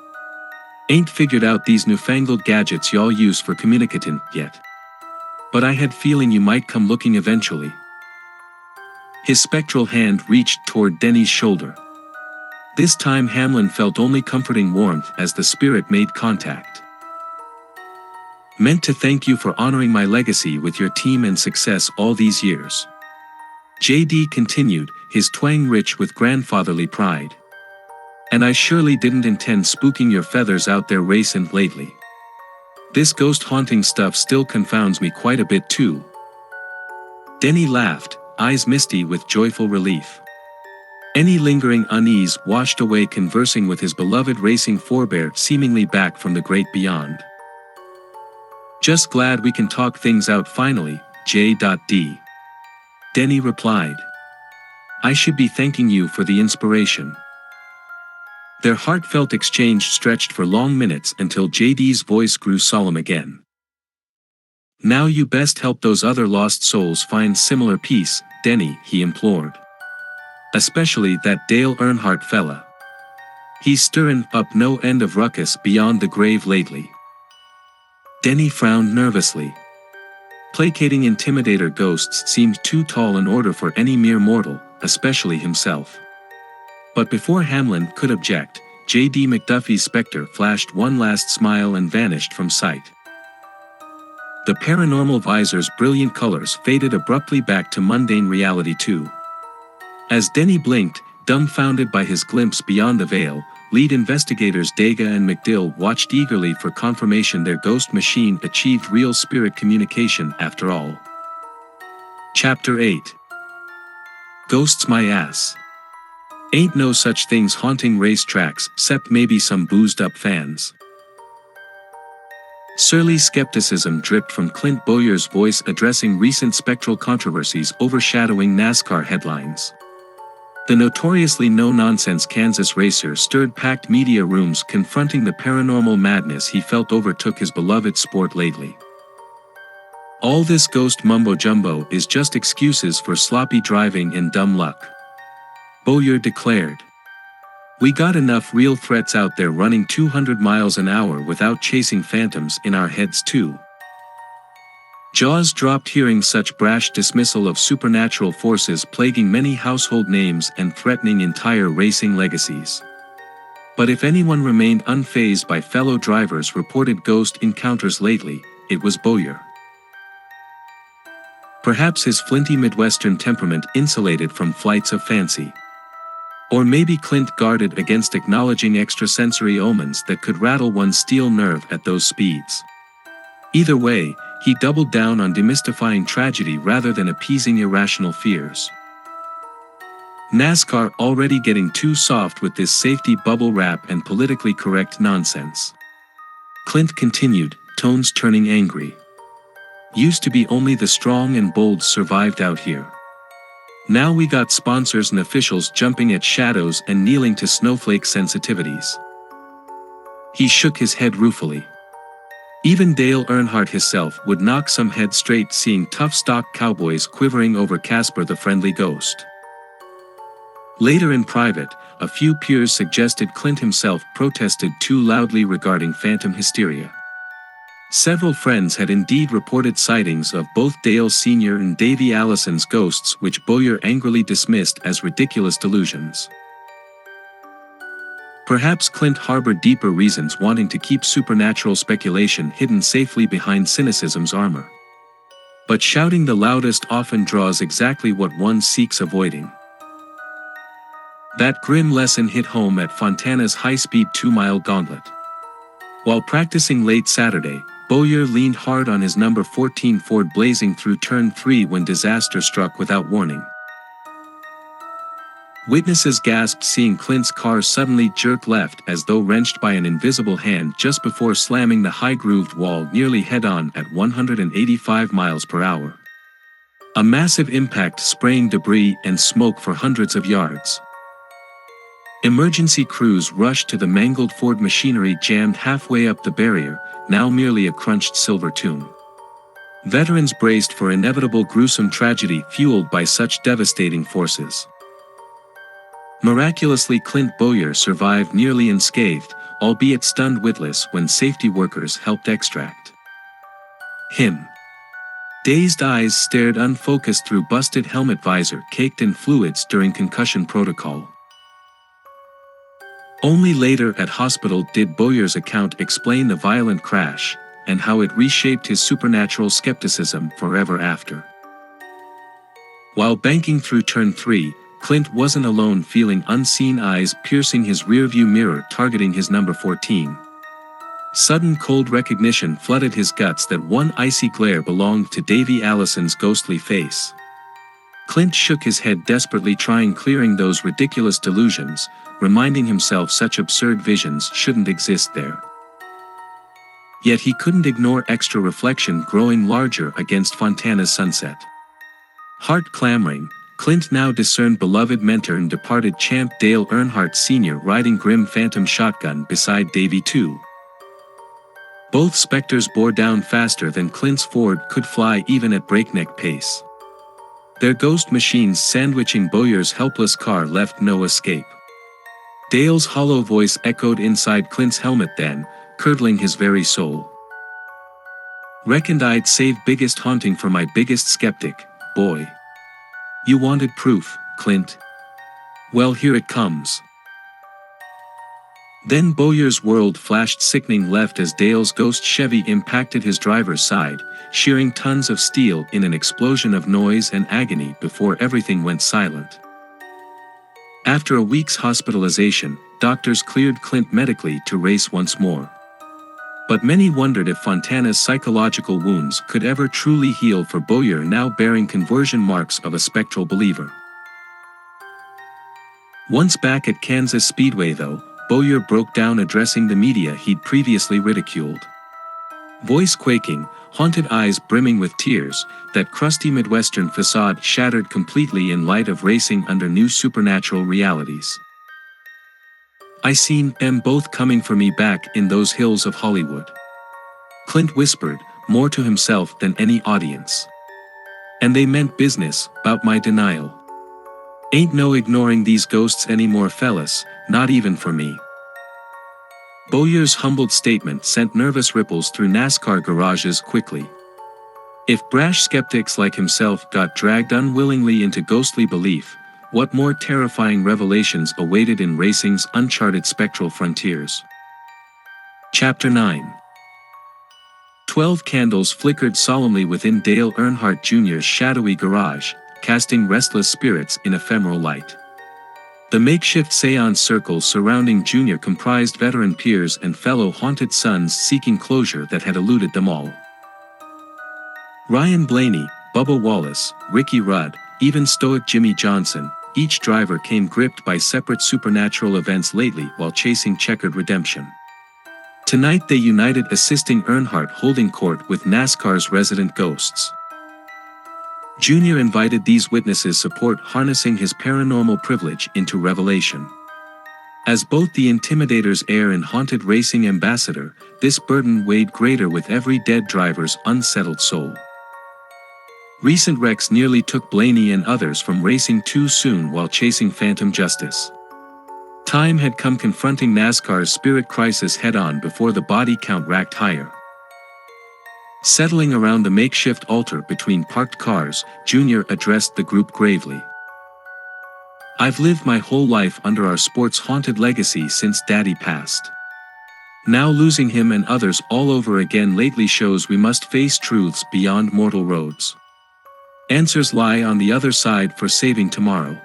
Ain't figured out these newfangled gadgets y'all use for communicating yet. But I had feeling you might come looking eventually. His spectral hand reached toward Denny's shoulder. This time Hamlin felt only comforting warmth as the spirit made contact. Meant to thank you for honoring my legacy with your team and success all these years. JD continued, his twang rich with grandfatherly pride. And I surely didn't intend spooking your feathers out there racing lately. This ghost haunting stuff still confounds me quite a bit too. Denny laughed, eyes misty with joyful relief. Any lingering unease washed away conversing with his beloved racing forebear seemingly back from the great beyond. Just glad we can talk things out finally, J.D. Denny replied. I should be thanking you for the inspiration. Their heartfelt exchange stretched for long minutes until JD's voice grew solemn again. Now you best help those other lost souls find similar peace, Denny, he implored. Especially that Dale Earnhardt fella. He's stirring up no end of ruckus beyond the grave lately. Denny frowned nervously. Placating intimidator ghosts seemed too tall in order for any mere mortal, especially himself. But before Hamlin could object, J.D. McDuffie's specter flashed one last smile and vanished from sight. The paranormal visor's brilliant colors faded abruptly back to mundane reality too. As Denny blinked, dumbfounded by his glimpse beyond the veil, lead investigators Daga and McDill watched eagerly for confirmation their ghost machine achieved real spirit communication after all. Chapter 8. Ghosts my ass. Ain't no such things haunting racetracks, except maybe some boozed-up fans. Surly skepticism dripped from Clint Bowyer's voice addressing recent spectral controversies overshadowing NASCAR headlines. The notoriously no-nonsense Kansas racer stirred packed media rooms confronting the paranormal madness he felt overtook his beloved sport lately. All this ghost mumbo-jumbo is just excuses for sloppy driving and dumb luck, Bowyer declared. We got enough real threats out there running 200 miles an hour without chasing phantoms in our heads too. Jaws dropped hearing such brash dismissal of supernatural forces plaguing many household names and threatening entire racing legacies. But if anyone remained unfazed by fellow drivers' reported ghost encounters lately, it was Bowyer. Perhaps his flinty Midwestern temperament insulated from flights of fancy. Or maybe Clint guarded against acknowledging extrasensory omens that could rattle one's steel nerve at those speeds. Either way, he doubled down on demystifying tragedy rather than appeasing irrational fears. NASCAR already getting too soft with this safety bubble wrap and politically correct nonsense. Clint continued, tones turning angry. Used to be only the strong and bold survived out here. Now we got sponsors and officials jumping at shadows and kneeling to snowflake sensitivities." He shook his head ruefully. Even Dale Earnhardt himself would knock some head straight seeing tough stock cowboys quivering over Casper the Friendly Ghost. Later in private, a few peers suggested Clint himself protested too loudly regarding phantom hysteria. Several friends had indeed reported sightings of both Dale Sr. and Davy Allison's ghosts, which Bowyer angrily dismissed as ridiculous delusions. Perhaps Clint harbored deeper reasons wanting to keep supernatural speculation hidden safely behind cynicism's armor. But shouting the loudest often draws exactly what one seeks avoiding. That grim lesson hit home at Fontana's high-speed 2-mile gauntlet. While practicing late Saturday, Bowyer leaned hard on his number 14 Ford blazing through turn 3 when disaster struck without warning. Witnesses gasped seeing Clint's car suddenly jerk left as though wrenched by an invisible hand just before slamming the high-grooved wall nearly head-on at 185 miles per hour. A massive impact spraying debris and smoke for hundreds of yards. Emergency crews rushed to the mangled Ford machinery jammed halfway up the barrier, now merely a crunched silver tune. Veterans braced for inevitable gruesome tragedy fueled by such devastating forces. Miraculously, Clint Bowyer survived nearly unscathed, albeit stunned witless when safety workers helped extract him. Dazed eyes stared unfocused through busted helmet visor caked in fluids during concussion protocol. Only later at hospital did Bowyer's account explain the violent crash, and how it reshaped his supernatural skepticism forever after. While banking through turn 3, Clint wasn't alone, feeling unseen eyes piercing his rearview mirror targeting his number 14. Sudden cold recognition flooded his guts that one icy glare belonged to Davy Allison's ghostly face. Clint shook his head desperately, trying clearing those ridiculous delusions, reminding himself such absurd visions shouldn't exist there. Yet he couldn't ignore extra reflection growing larger against Fontana's sunset. Heart clamoring, Clint now discerned beloved mentor and departed champ Dale Earnhardt Sr. riding grim phantom shotgun beside Davy too. Both specters bore down faster than Clint's Ford could fly even at breakneck pace. Their ghost machines sandwiching Bowyer's helpless car left no escape. Dale's hollow voice echoed inside Clint's helmet then, curdling his very soul. "Reckoned I'd save biggest haunting for my biggest skeptic, boy. You wanted proof, Clint? Well, here it comes." Then Bowyer's world flashed sickening left as Dale's ghost Chevy impacted his driver's side, shearing tons of steel in an explosion of noise and agony before everything went silent. After a week's hospitalization, doctors cleared Clint medically to race once more. But many wondered if Fontana's psychological wounds could ever truly heal for Bowyer, now bearing conversion marks of a spectral believer. Once back at Kansas Speedway though, Bowyer broke down addressing the media he'd previously ridiculed. Voice quaking, haunted eyes brimming with tears, that crusty Midwestern facade shattered completely in light of racing under new supernatural realities. "I seen them both coming for me back in those hills of Hollywood," Clint whispered, more to himself than any audience. "And they meant business, 'bout my denial. Ain't no ignoring these ghosts anymore, fellas, not even for me." Bowyer's humbled statement sent nervous ripples through NASCAR garages quickly. If brash skeptics like himself got dragged unwillingly into ghostly belief, what more terrifying revelations awaited in racing's uncharted spectral frontiers? Chapter 9. 12 candles flickered solemnly within Dale Earnhardt Jr.'s shadowy garage, casting restless spirits in ephemeral light. The makeshift seance circle surrounding Jr. comprised veteran peers and fellow haunted sons seeking closure that had eluded them all. Ryan Blaney, Bubba Wallace, Ricky Rudd, even stoic Jimmy Johnson, each driver came gripped by separate supernatural events lately while chasing checkered redemption. Tonight they united assisting Earnhardt holding court with NASCAR's resident ghosts. Jr. invited these witnesses support harnessing his paranormal privilege into revelation. As both the Intimidator's heir and haunted racing ambassador, this burden weighed greater with every dead driver's unsettled soul. Recent wrecks nearly took Blaney and others from racing too soon while chasing phantom justice. Time had come confronting NASCAR's spirit crisis head-on before the body count racked higher. Settling around the makeshift altar between parked cars, Jr. addressed the group gravely. "I've lived my whole life under our sport's haunted legacy since Daddy passed. Now losing him and others all over again lately shows we must face truths beyond mortal roads. Answers lie on the other side for saving tomorrow."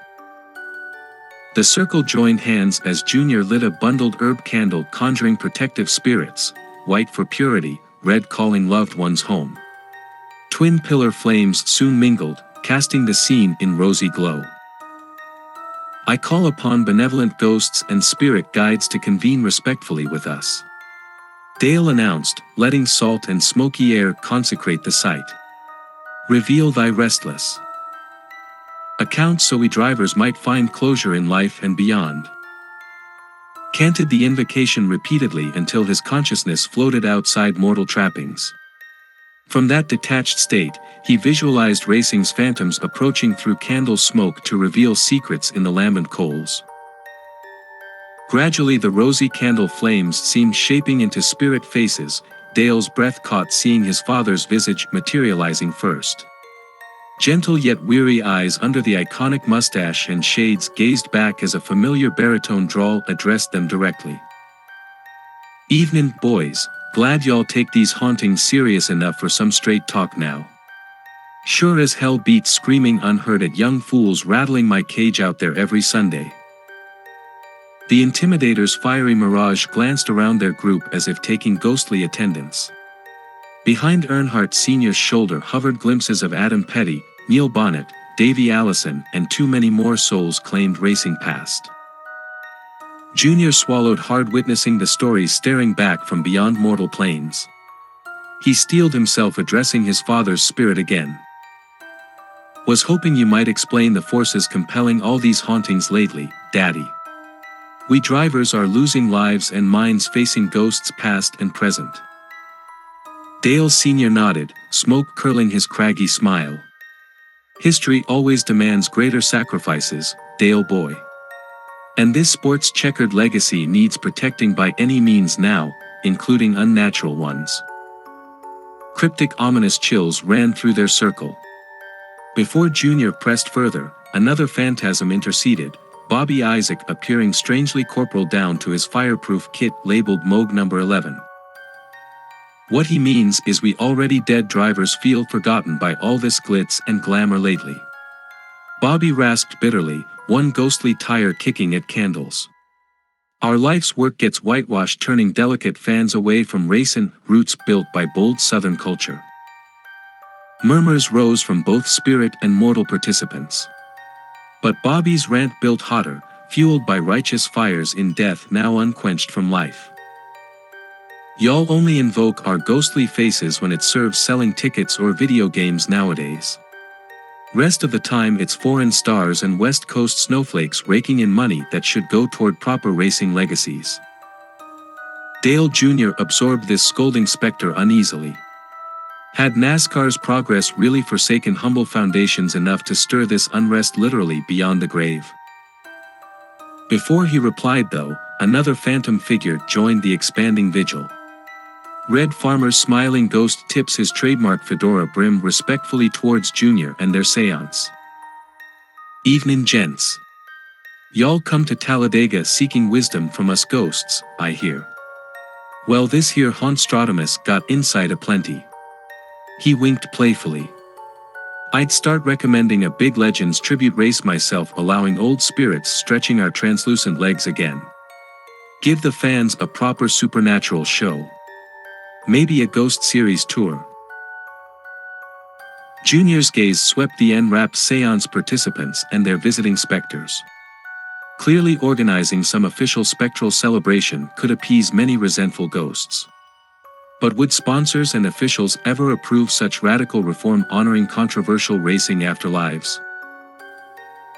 The circle joined hands as Jr. lit a bundled herb candle conjuring protective spirits, white for purity, red calling loved ones home. Twin pillar flames soon mingled, casting the scene in rosy glow. "I call upon benevolent ghosts and spirit guides to convene respectfully with us," Dale announced, letting salt and smoky air consecrate the site. "Reveal thy restless account so we drivers might find closure in life and beyond." Canted the invocation repeatedly until his consciousness floated outside mortal trappings. From that detached state, he visualized racing's phantoms approaching through candle smoke to reveal secrets in the lambent coals. Gradually the rosy candle flames seemed shaping into spirit faces, Dale's breath caught seeing his father's visage materializing first. Gentle yet weary eyes under the iconic mustache and shades gazed back as a familiar baritone drawl addressed them directly. "Evening, boys, glad y'all take these hauntings serious enough for some straight talk now. Sure as hell beats screaming unheard at young fools rattling my cage out there every Sunday." The Intimidator's fiery mirage glanced around their group as if taking ghostly attendance. Behind Earnhardt Sr.'s shoulder hovered glimpses of Adam Petty, Neil Bonnet, Davey Allison, and too many more souls claimed racing past. Jr. swallowed hard witnessing the stories staring back from beyond mortal planes. He steeled himself addressing his father's spirit again. "Was hoping you might explain the forces compelling all these hauntings lately, Daddy. We drivers are losing lives and minds facing ghosts past and present." Dale Sr. nodded, smoke curling his craggy smile. "History always demands greater sacrifices, Dale boy. And this sport's checkered legacy needs protecting by any means now, including unnatural ones." Cryptic ominous chills ran through their circle. Before Jr. pressed further, another phantasm interceded, Bobby Isaac appearing strangely corporal down to his fireproof kit labeled Moog No. 11. "What he means is we already dead drivers feel forgotten by all this glitz and glamour lately." Bobby rasped bitterly, one ghostly tire kicking at candles. "Our life's work gets whitewashed, turning delicate fans away from racin' roots built by bold Southern culture." Murmurs rose from both spirit and mortal participants. But Bobby's rant built hotter, fueled by righteous fires in death now unquenched from life. "Y'all only invoke our ghostly faces when it serves selling tickets or video games nowadays. Rest of the time it's foreign stars and West Coast snowflakes raking in money that should go toward proper racing legacies." Dale Jr. absorbed this scolding specter uneasily. Had NASCAR's progress really forsaken humble foundations enough to stir this unrest literally beyond the grave? Before he replied though, another phantom figure joined the expanding vigil. Red Farmer's smiling ghost tips his trademark fedora brim respectfully towards Jr. and their seance. "Evening, gents. Y'all come to Talladega seeking wisdom from us ghosts, I hear. Well, this here Honstradamus got insight aplenty." He winked playfully. "I'd start recommending a Big Legends tribute race myself, allowing old spirits stretching our translucent legs again. Give the fans a proper supernatural show. Maybe a Ghost Series tour." Junior's gaze swept the enwrapped seance participants and their visiting specters. Clearly organizing some official spectral celebration could appease many resentful ghosts. But would sponsors and officials ever approve such radical reform honoring controversial racing afterlives?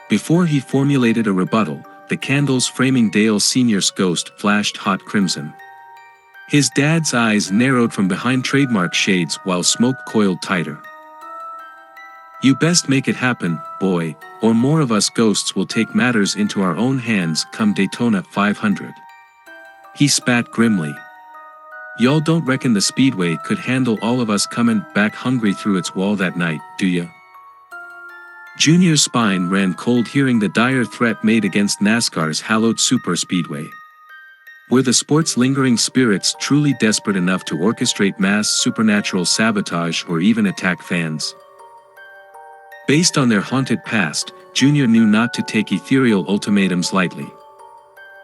Before he formulated a rebuttal, the candles framing Dale Sr.'s ghost flashed hot crimson. His dad's eyes narrowed from behind trademark shades while smoke coiled tighter. "You best make it happen, boy, or more of us ghosts will take matters into our own hands come Daytona 500. He spat grimly. "Y'all don't reckon the speedway could handle all of us coming back hungry through its wall that night, do ya?" Junior's spine ran cold hearing the dire threat made against NASCAR's hallowed super speedway. Were the sport's lingering spirits truly desperate enough to orchestrate mass supernatural sabotage or even attack fans? Based on their haunted past, Junior knew not to take ethereal ultimatums lightly.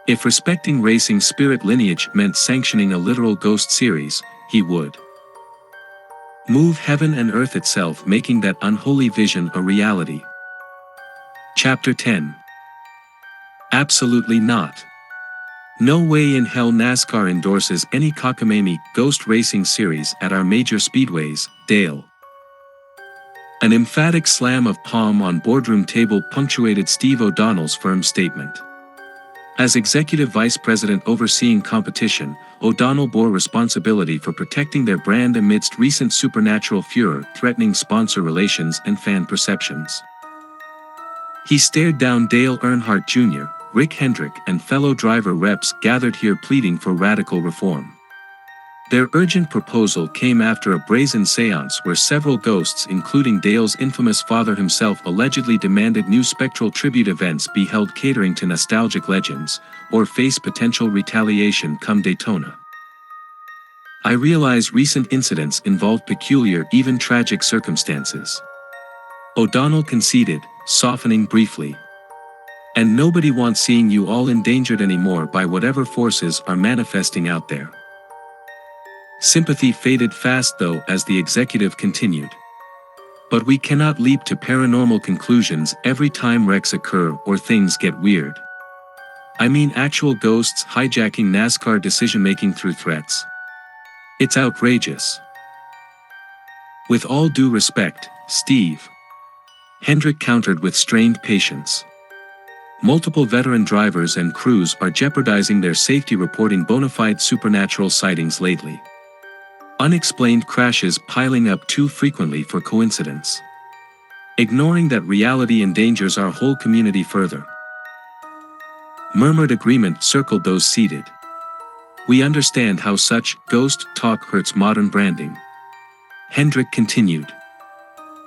If respecting racing spirit lineage meant sanctioning a literal ghost series, he would move heaven and earth itself, making that unholy vision a reality. Chapter 10. Absolutely not. No way in hell NASCAR endorses any cockamamie ghost racing series at our major speedways, Dale. An emphatic slam of palm on boardroom table punctuated Steve O'Donnell's firm statement. As executive vice president overseeing competition, O'Donnell bore responsibility for protecting their brand amidst recent supernatural furor threatening sponsor relations and fan perceptions. He stared down Dale Earnhardt Jr., Rick Hendrick and fellow driver reps gathered here pleading for radical reform. Their urgent proposal came after a brazen seance where several ghosts including Dale's infamous father himself allegedly demanded new spectral tribute events be held catering to nostalgic legends, or face potential retaliation come Daytona. "I realize recent incidents involved peculiar, even tragic circumstances," O'Donnell conceded, softening briefly. "And nobody wants seeing you all endangered anymore by whatever forces are manifesting out there." Sympathy faded fast though as the executive continued. "But we cannot leap to paranormal conclusions every time wrecks occur or things get weird. I mean actual ghosts hijacking NASCAR decision-making through threats. It's outrageous." "With all due respect, Steve," Hendrick countered with strained patience. "Multiple veteran drivers and crews are jeopardizing their safety reporting bona fide supernatural sightings lately. Unexplained crashes piling up too frequently for coincidence. Ignoring that reality endangers our whole community further." Murmured agreement circled those seated. "We understand how such ghost talk hurts modern branding," Hendrick continued.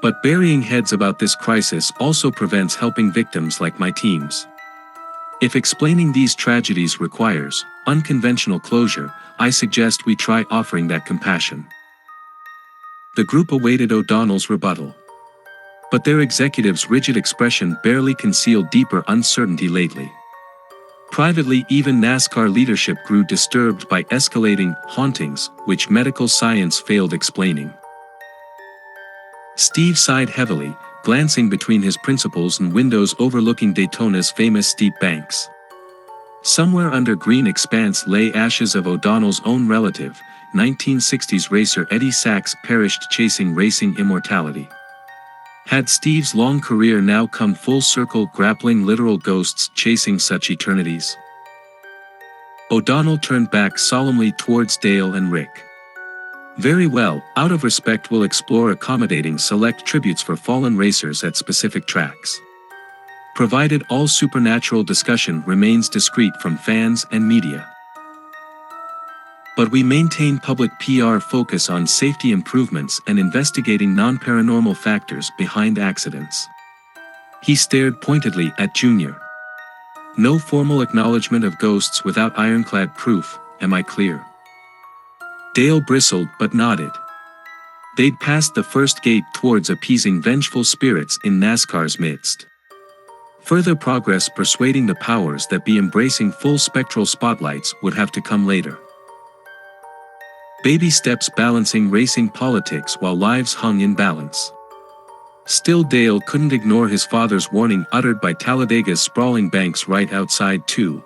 "But burying heads about this crisis also prevents helping victims like my teams. If explaining these tragedies requires unconventional closure, I suggest we try offering that compassion." The group awaited O'Donnell's rebuttal. But their executive's rigid expression barely concealed deeper uncertainty lately. Privately, even NASCAR leadership grew disturbed by escalating hauntings, which medical science failed explaining. Steve sighed heavily, glancing between his principals and windows overlooking Daytona's famous steep banks. Somewhere under green expanse lay ashes of O'Donnell's own relative, 1960s racer Eddie Sachs perished chasing racing immortality. Had Steve's long career now come full circle grappling literal ghosts chasing such eternities? O'Donnell turned back solemnly towards Dale and Rick. "Very well, out of respect we'll explore accommodating select tributes for fallen racers at specific tracks. Provided all supernatural discussion remains discreet from fans and media. But we maintain public PR focus on safety improvements and investigating non-paranormal factors behind accidents." He stared pointedly at Junior. "No formal acknowledgement of ghosts without ironclad proof, am I clear?" Dale bristled but nodded. They'd passed the first gate towards appeasing vengeful spirits in NASCAR's midst. Further progress persuading the powers that be embracing full spectral spotlights would have to come later. Baby steps balancing racing politics while lives hung in balance. Still, Dale couldn't ignore his father's warning uttered by Talladega's sprawling banks right outside too.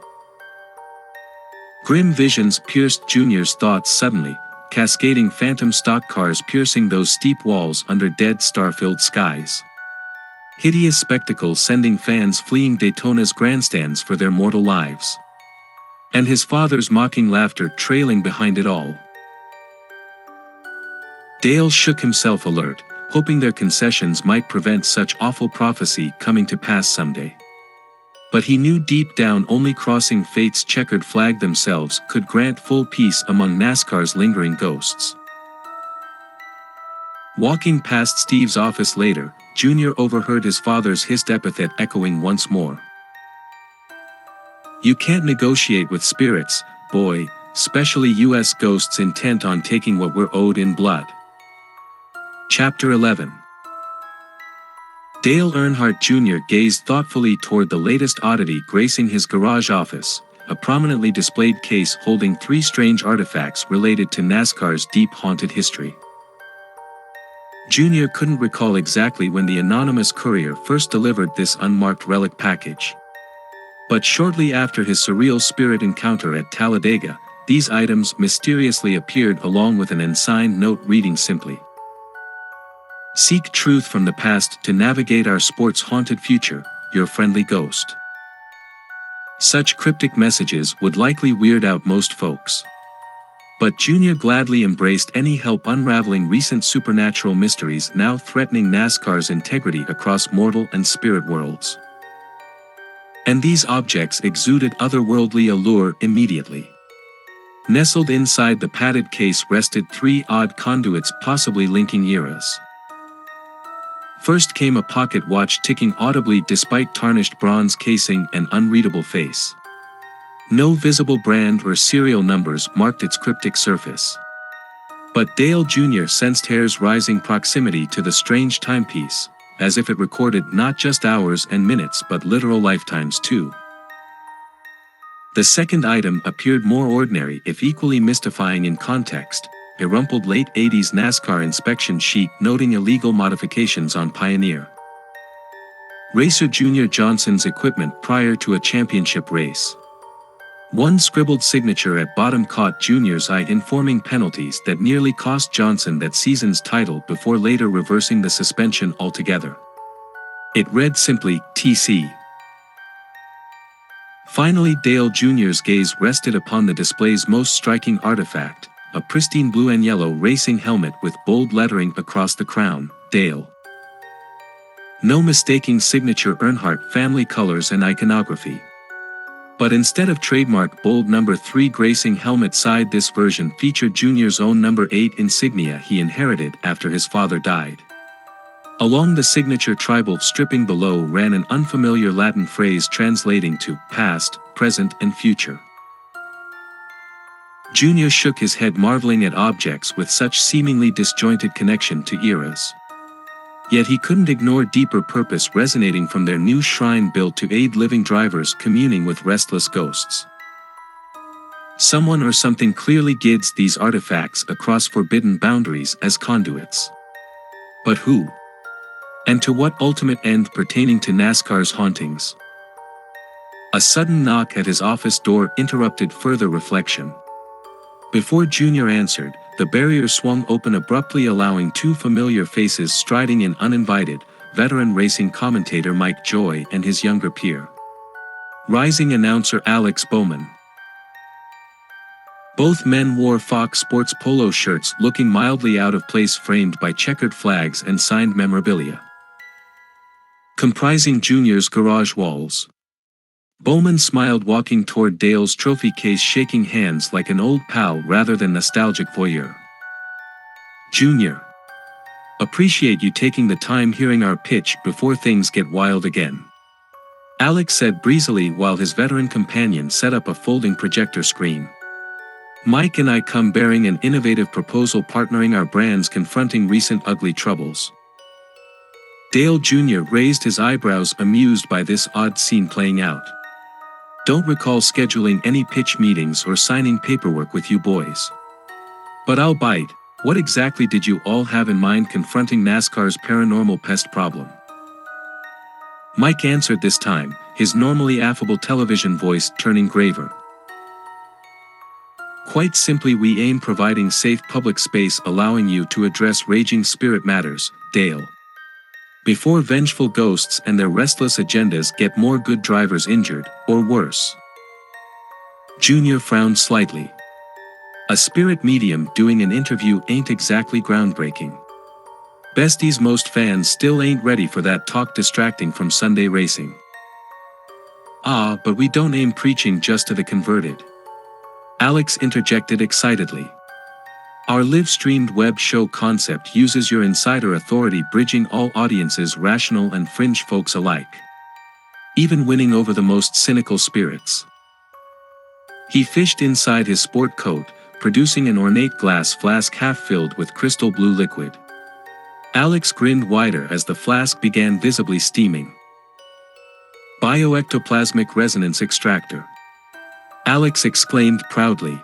Grim visions pierced Junior's thoughts suddenly, cascading phantom stock cars piercing those steep walls under dead star-filled skies. Hideous spectacles sending fans fleeing Daytona's grandstands for their mortal lives. And his father's mocking laughter trailing behind it all. Dale shook himself alert, hoping their concessions might prevent such awful prophecy coming to pass someday. But he knew deep down only crossing fate's checkered flag themselves could grant full peace among NASCAR's lingering ghosts. Walking past Steve's office later, Junior overheard his father's hissed epithet echoing once more. "You can't negotiate with spirits, boy, especially US ghosts intent on taking what we're owed in blood." Chapter 11. Dale Earnhardt Jr. gazed thoughtfully toward the latest oddity gracing his garage office, a prominently displayed case holding 3 strange artifacts related to NASCAR's deep haunted history. Junior couldn't recall exactly when the anonymous courier first delivered this unmarked relic package. But shortly after his surreal spirit encounter at Talladega, these items mysteriously appeared along with an unsigned note reading simply, "Seek truth from the past to navigate our sport's haunted future, your friendly ghost." Such cryptic messages would likely weird out most folks. But Junior gladly embraced any help unraveling recent supernatural mysteries now threatening NASCAR's integrity across mortal and spirit worlds. And these objects exuded otherworldly allure immediately. Nestled inside the padded case rested 3 odd conduits possibly linking eras. First came a pocket watch ticking audibly despite tarnished bronze casing and unreadable face. No visible brand or serial numbers marked its cryptic surface. But Dale Jr. sensed hair's rising proximity to the strange timepiece, as if it recorded not just hours and minutes but literal lifetimes too. The second item appeared more ordinary if equally mystifying in context, a rumpled late 80s NASCAR inspection sheet noting illegal modifications on Pioneer Racer Junior Johnson's equipment prior to a championship race. One scribbled signature at bottom caught Junior's eye, informing penalties that nearly cost Johnson that season's title before later reversing the suspension altogether. It read simply, TC. Finally, Dale Jr.'s gaze rested upon the display's most striking artifact, a pristine blue and yellow racing helmet with bold lettering across the crown, Dale. No mistaking signature Earnhardt family colors and iconography. But instead of trademark bold number 3 gracing helmet side, this version featured Junior's own number 8 insignia he inherited after his father died. Along the signature tribal stripping below ran an unfamiliar Latin phrase translating to past, present and future. Junior shook his head, marveling at objects with such seemingly disjointed connection to eras. Yet he couldn't ignore deeper purpose resonating from their new shrine built to aid living drivers communing with restless ghosts. Someone or something clearly guides these artifacts across forbidden boundaries as conduits. But who? And to what ultimate end pertaining to NASCAR's hauntings? A sudden knock at his office door interrupted further reflection. Before Junior answered, the barrier swung open abruptly, allowing 2 familiar faces striding in uninvited, veteran racing commentator Mike Joy and his younger peer, rising announcer Alex Bowman. Both men wore Fox Sports polo shirts looking mildly out of place, framed by checkered flags and signed memorabilia comprising Junior's garage walls. Bowman smiled, walking toward Dale's trophy case, shaking hands like an old pal rather than nostalgic voyeur. "Junior, appreciate you taking the time hearing our pitch before things get wild again," Alex said breezily while his veteran companion set up a folding projector screen. "Mike and I come bearing an innovative proposal partnering our brands confronting recent ugly troubles." Dale Jr. raised his eyebrows, amused by this odd scene playing out. "Don't recall scheduling any pitch meetings or signing paperwork with you boys. But I'll bite. What exactly did you all have in mind confronting NASCAR's paranormal pest problem? Mike answered this time, his normally affable television voice turning graver. Quite simply, we aim providing safe public space allowing you to address raging spirit matters, Dale. Before vengeful ghosts and their restless agendas get more good drivers injured, or worse. Junior frowned slightly. A spirit medium doing an interview ain't exactly groundbreaking. Besties, most fans still ain't ready for that talk distracting from Sunday racing. Ah, but we don't aim preaching just to the converted. Alex interjected excitedly. Our live-streamed web show concept uses your insider authority, bridging all audiences, rational and fringe folks alike. Even winning over the most cynical spirits. He fished inside his sport coat, producing an ornate glass flask half filled with crystal blue liquid. Alex grinned wider as the flask began visibly steaming. Bioectoplasmic resonance extractor. Alex exclaimed proudly.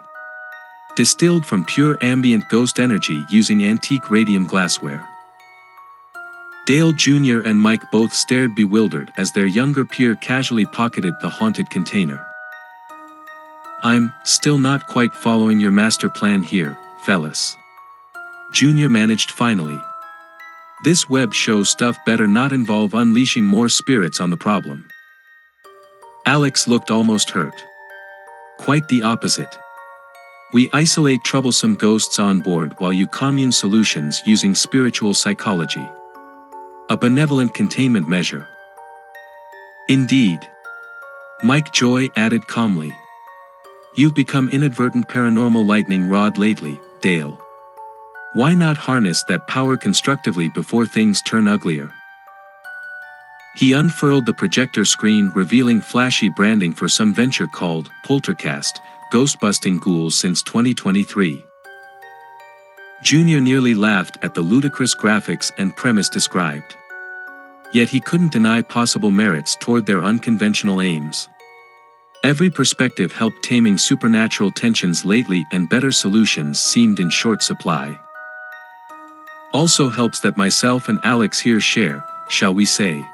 Distilled from pure ambient ghost energy using antique radium glassware. Dale Jr. and Mike both stared bewildered as their younger peer casually pocketed the haunted container. I'm still not quite following your master plan here, fellas. Junior managed finally. This web show stuff better not involve unleashing more spirits on the problem. Alex looked almost hurt. Quite the opposite. We isolate troublesome ghosts on board while you commune solutions using spiritual psychology. A benevolent containment measure. Indeed. Mike Joy added calmly. You've become inadvertent paranormal lightning rod lately, Dale. Why not harness that power constructively before things turn uglier? He unfurled the projector screen, revealing flashy branding for some venture called Poltercast, Ghostbusting Ghouls since 2023. Junior nearly laughed at the ludicrous graphics and premise described. Yet he couldn't deny possible merits toward their unconventional aims. Every perspective helped taming supernatural tensions lately, and better solutions seemed in short supply. Also helps that myself and Alex here share, shall we say,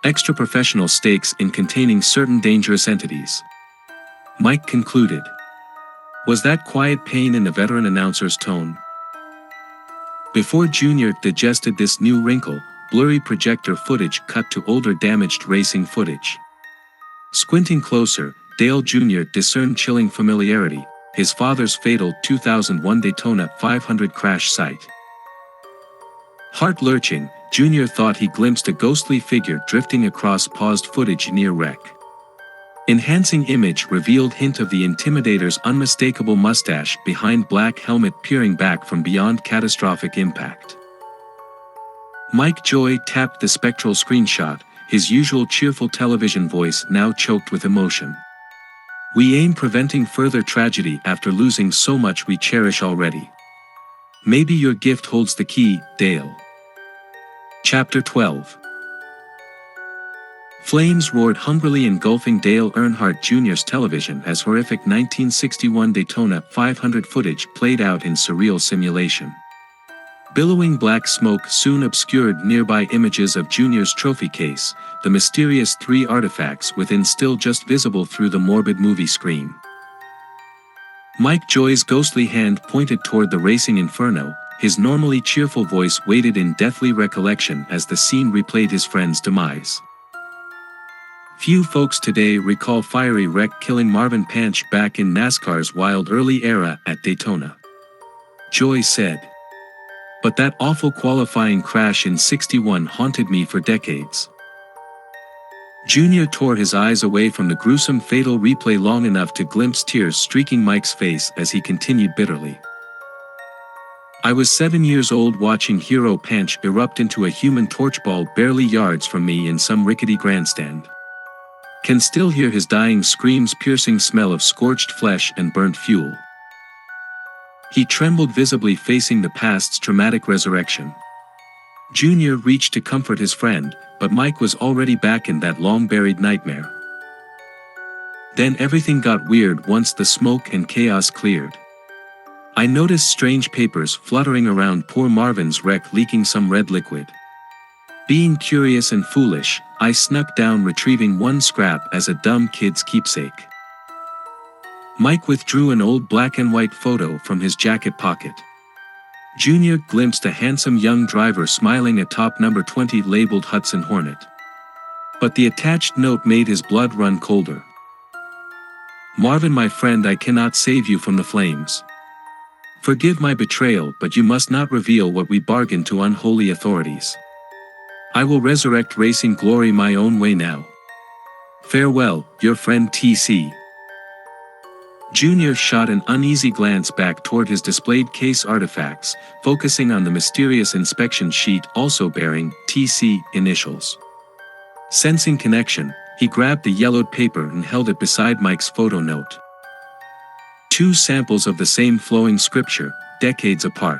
extra professional stakes in containing certain dangerous entities. Mike concluded. Was that quiet pain in the veteran announcer's tone? Before Junior digested this new wrinkle, blurry projector footage cut to older damaged racing footage. Squinting closer, Dale Jr. discerned chilling familiarity, his father's fatal 2001 Daytona 500 crash site. Heart-lurching, Junior thought he glimpsed a ghostly figure drifting across paused footage near wreck. Enhancing image revealed hint of the Intimidator's unmistakable mustache behind black helmet peering back from beyond catastrophic impact. Mike Joy tapped the spectral screenshot, his usual cheerful television voice now choked with emotion. We aim preventing further tragedy after losing so much we cherish already. Maybe your gift holds the key, Dale. Chapter 12. Flames roared hungrily, engulfing Dale Earnhardt Jr.'s television as horrific 1961 Daytona 500 footage played out in surreal simulation. Billowing black smoke soon obscured nearby images of Junior's trophy case, the mysterious 3 artifacts within still just visible through the morbid movie screen. Mike Joy's ghostly hand pointed toward the racing inferno, his normally cheerful voice waited in deathly recollection as the scene replayed his friend's demise. Few folks today recall fiery wreck killing Marvin Panch back in NASCAR's wild early era at Daytona. Joy said. But that awful qualifying crash in '61 haunted me for decades. Junior tore his eyes away from the gruesome fatal replay long enough to glimpse tears streaking Mike's face as he continued bitterly. I was 7 years old watching Hero Panch erupt into a human torchball barely yards from me in some rickety grandstand. Can still hear his dying screams, piercing smell of scorched flesh and burnt fuel. He trembled visibly, facing the past's traumatic resurrection. Junior reached to comfort his friend, but Mike was already back in that long-buried nightmare. Then everything got weird once the smoke and chaos cleared. I noticed strange papers fluttering around poor Marvin's wreck, leaking some red liquid. Being curious and foolish, I snuck down, retrieving one scrap as a dumb kid's keepsake. Mike withdrew an old black and white photo from his jacket pocket. Junior glimpsed a handsome young driver smiling atop number 20 labeled Hudson Hornet. But the attached note made his blood run colder. Marvin, my friend, I cannot save you from the flames. Forgive my betrayal, but you must not reveal what we bargained to unholy authorities. I will resurrect racing glory my own way now. Farewell, your friend TC. Junior shot an uneasy glance back toward his displayed case artifacts, focusing on the mysterious inspection sheet also bearing TC initials. Sensing connection, he grabbed the yellowed paper and held it beside Mike's photo note. Two samples of the same flowing scripture, decades apart.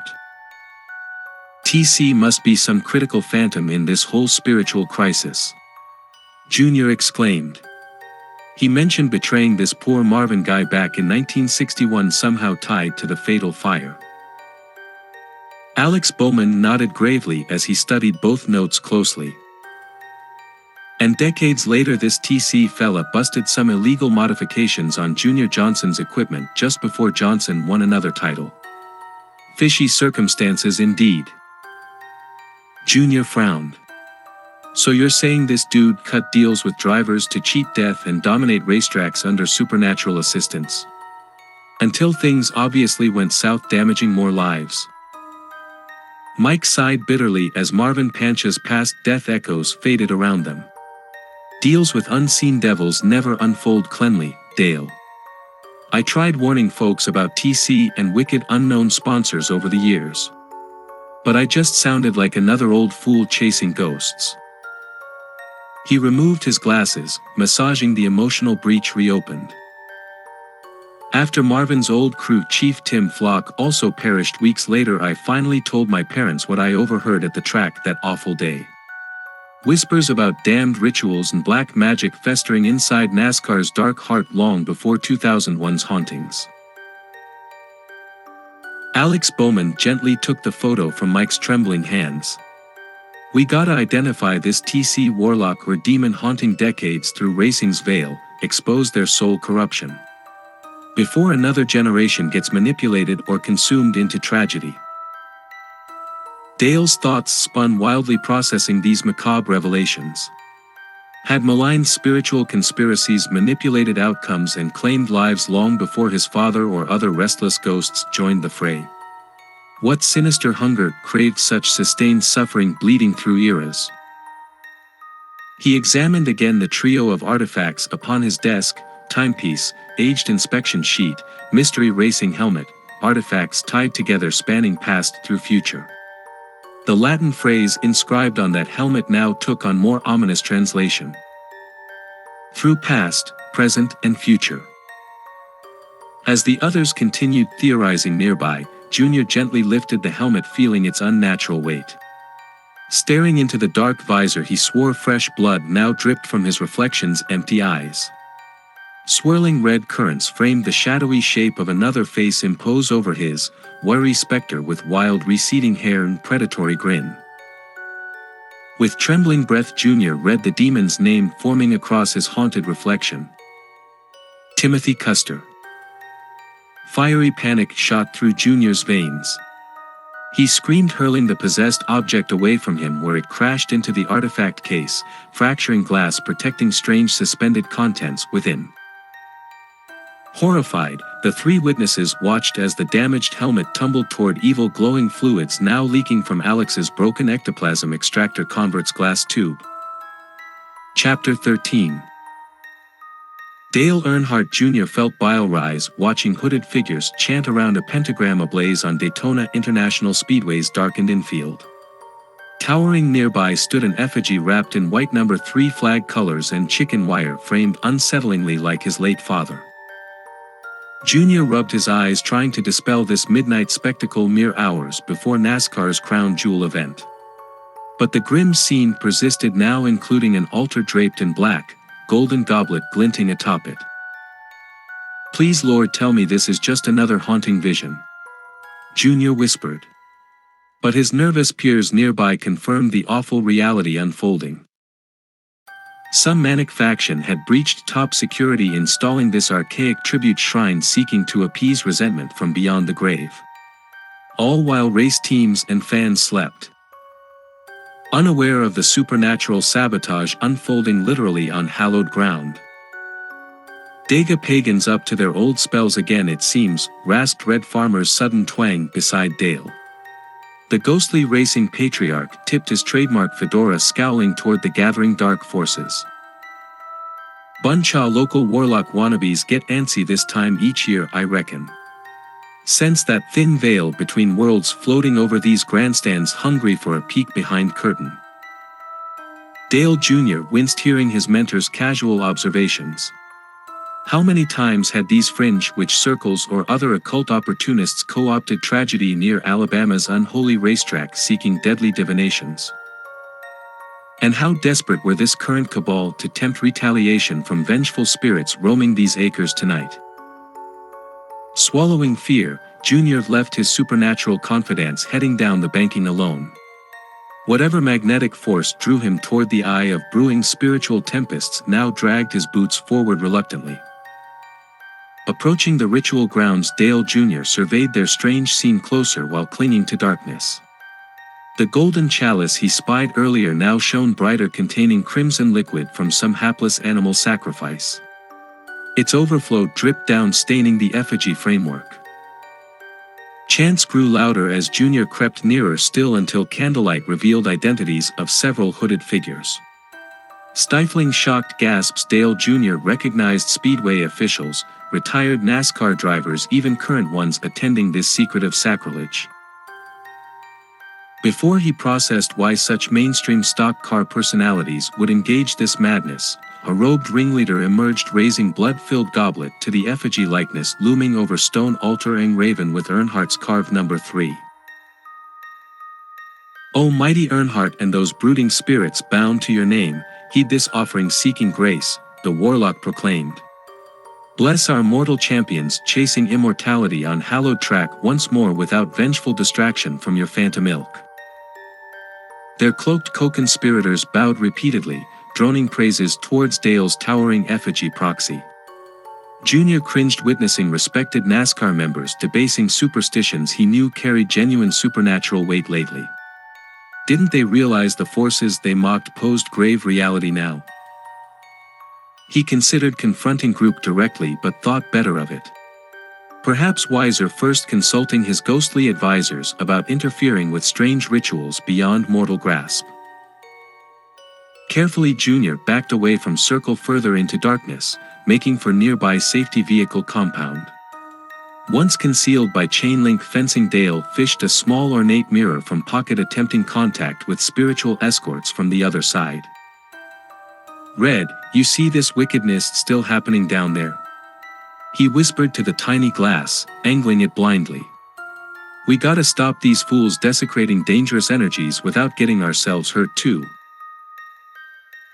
TC must be some critical phantom in this whole spiritual crisis. Junior exclaimed. He mentioned betraying this poor Marvin guy back in 1961, somehow tied to the fatal fire. Alex Bowman nodded gravely as he studied both notes closely. And decades later, this TC fella busted some illegal modifications on Junior Johnson's equipment just before Johnson won another title. Fishy circumstances indeed. Junior frowned. So you're saying this dude cut deals with drivers to cheat death and dominate racetracks under supernatural assistance? Until things obviously went south, damaging more lives. Mike sighed bitterly as Marvin Pancha's past death echoes faded around them. Deals with unseen devils never unfold cleanly, Dale. I tried warning folks about TC and wicked unknown sponsors over the years. But I just sounded like another old fool chasing ghosts. He removed his glasses, massaging the emotional breach reopened. After Marvin's old crew chief Tim Flock also perished weeks later, I finally told my parents what I overheard at the track that awful day. Whispers about damned rituals and black magic festering inside NASCAR's dark heart long before 2001's hauntings. Alex Bowman gently took the photo from Mike's trembling hands. We gotta identify this TC warlock or demon haunting decades through racing's veil, expose their soul corruption. Before another generation gets manipulated or consumed into tragedy. Dale's thoughts spun wildly, processing these macabre revelations. Had malign spiritual conspiracies manipulated outcomes and claimed lives long before his father or other restless ghosts joined the fray? What sinister hunger craved such sustained suffering, bleeding through eras? He examined again the trio of artifacts upon his desk: timepiece, aged inspection sheet, mystery racing helmet, artifacts tied together spanning past through future. The Latin phrase inscribed on that helmet now took on more ominous translation. Through past, present, and future. As the others continued theorizing nearby, Junior gently lifted the helmet, feeling its unnatural weight. Staring into the dark visor, he swore fresh blood now dripped from his reflection's empty eyes. Swirling red currents framed the shadowy shape of another face impose over his, wary specter with wild receding hair and predatory grin. With trembling breath, Junior read the demon's name forming across his haunted reflection. Timothy Custer. Fiery panic shot through Junior's veins. He screamed, hurling the possessed object away from him, where it crashed into the artifact case, fracturing glass protecting strange suspended contents within. Horrified, the three witnesses watched as the damaged helmet tumbled toward evil glowing fluids now leaking from Alex's broken ectoplasm extractor convert's glass tube. Chapter 13. Dale Earnhardt Jr. felt bile rise watching hooded figures chant around a pentagram ablaze on Daytona International Speedway's darkened infield. Towering nearby stood an effigy wrapped in white number 3 flag colors and chicken wire, framed unsettlingly like his late father. Junior rubbed his eyes, trying to dispel this midnight spectacle mere hours before NASCAR's crown jewel event. But the grim scene persisted now, including an altar draped in black, golden goblet glinting atop it. Please Lord, tell me this is just another haunting vision. Junior whispered. But his nervous peers nearby confirmed the awful reality unfolding. Some manic faction had breached top security, installing this archaic tribute shrine seeking to appease resentment from beyond the grave. All while race teams and fans slept, unaware of the supernatural sabotage unfolding literally on hallowed ground. Daga pagans up to their old spells again, it seems, rasped Red Farmer's sudden twang beside Dale. The ghostly racing patriarch tipped his trademark fedora, scowling toward the gathering dark forces. Buncha local warlock wannabes get antsy this time each year, I reckon. Sense that thin veil between worlds floating over these grandstands, hungry for a peek behind curtain. Dale Jr. winced hearing his mentor's casual observations. How many times had these fringe witch circles or other occult opportunists co-opted tragedy near Alabama's unholy racetrack, seeking deadly divinations? And how desperate were this current cabal to tempt retaliation from vengeful spirits roaming these acres tonight? Swallowing fear, Junior left his supernatural confidants heading down the banking alone. Whatever magnetic force drew him toward the eye of brewing spiritual tempests now dragged his boots forward reluctantly. Approaching the ritual grounds, Dale Jr. surveyed their strange scene closer while clinging to darkness. The golden chalice he spied earlier now shone brighter, containing crimson liquid from some hapless animal sacrifice. Its overflow dripped down, staining the effigy framework. Chants grew louder as Junior crept nearer still until candlelight revealed identities of several hooded figures. Stifling shocked gasps, Dale Jr. recognized Speedway officials, retired NASCAR drivers, even current ones attending this secretive sacrilege. Before he processed why such mainstream stock car personalities would engage this madness, a robed ringleader emerged, raising blood-filled goblet to the effigy likeness looming over stone altar, engraven with Earnhardt's carved number 3. O mighty Earnhardt and those brooding spirits bound to your name, heed this offering seeking grace, the warlock proclaimed. Bless our mortal champions chasing immortality on hallowed track once more without vengeful distraction from your phantom ilk. Their cloaked co-conspirators bowed repeatedly, droning praises towards Dale's towering effigy proxy. Junior cringed, witnessing respected NASCAR members debasing superstitions he knew carried genuine supernatural weight lately. Didn't they realize the forces they mocked posed grave reality now? He considered confronting group directly, but thought better of it. Perhaps wiser first consulting his ghostly advisors about interfering with strange rituals beyond mortal grasp. Carefully, Junior backed away from circle further into darkness, making for nearby safety vehicle compound. Once concealed by chain-link fencing, Dale fished a small ornate mirror from pocket, attempting contact with spiritual escorts from the other side. Red, you see this wickedness still happening down there? He whispered to the tiny glass, angling it blindly. We gotta stop these fools desecrating dangerous energies without getting ourselves hurt too.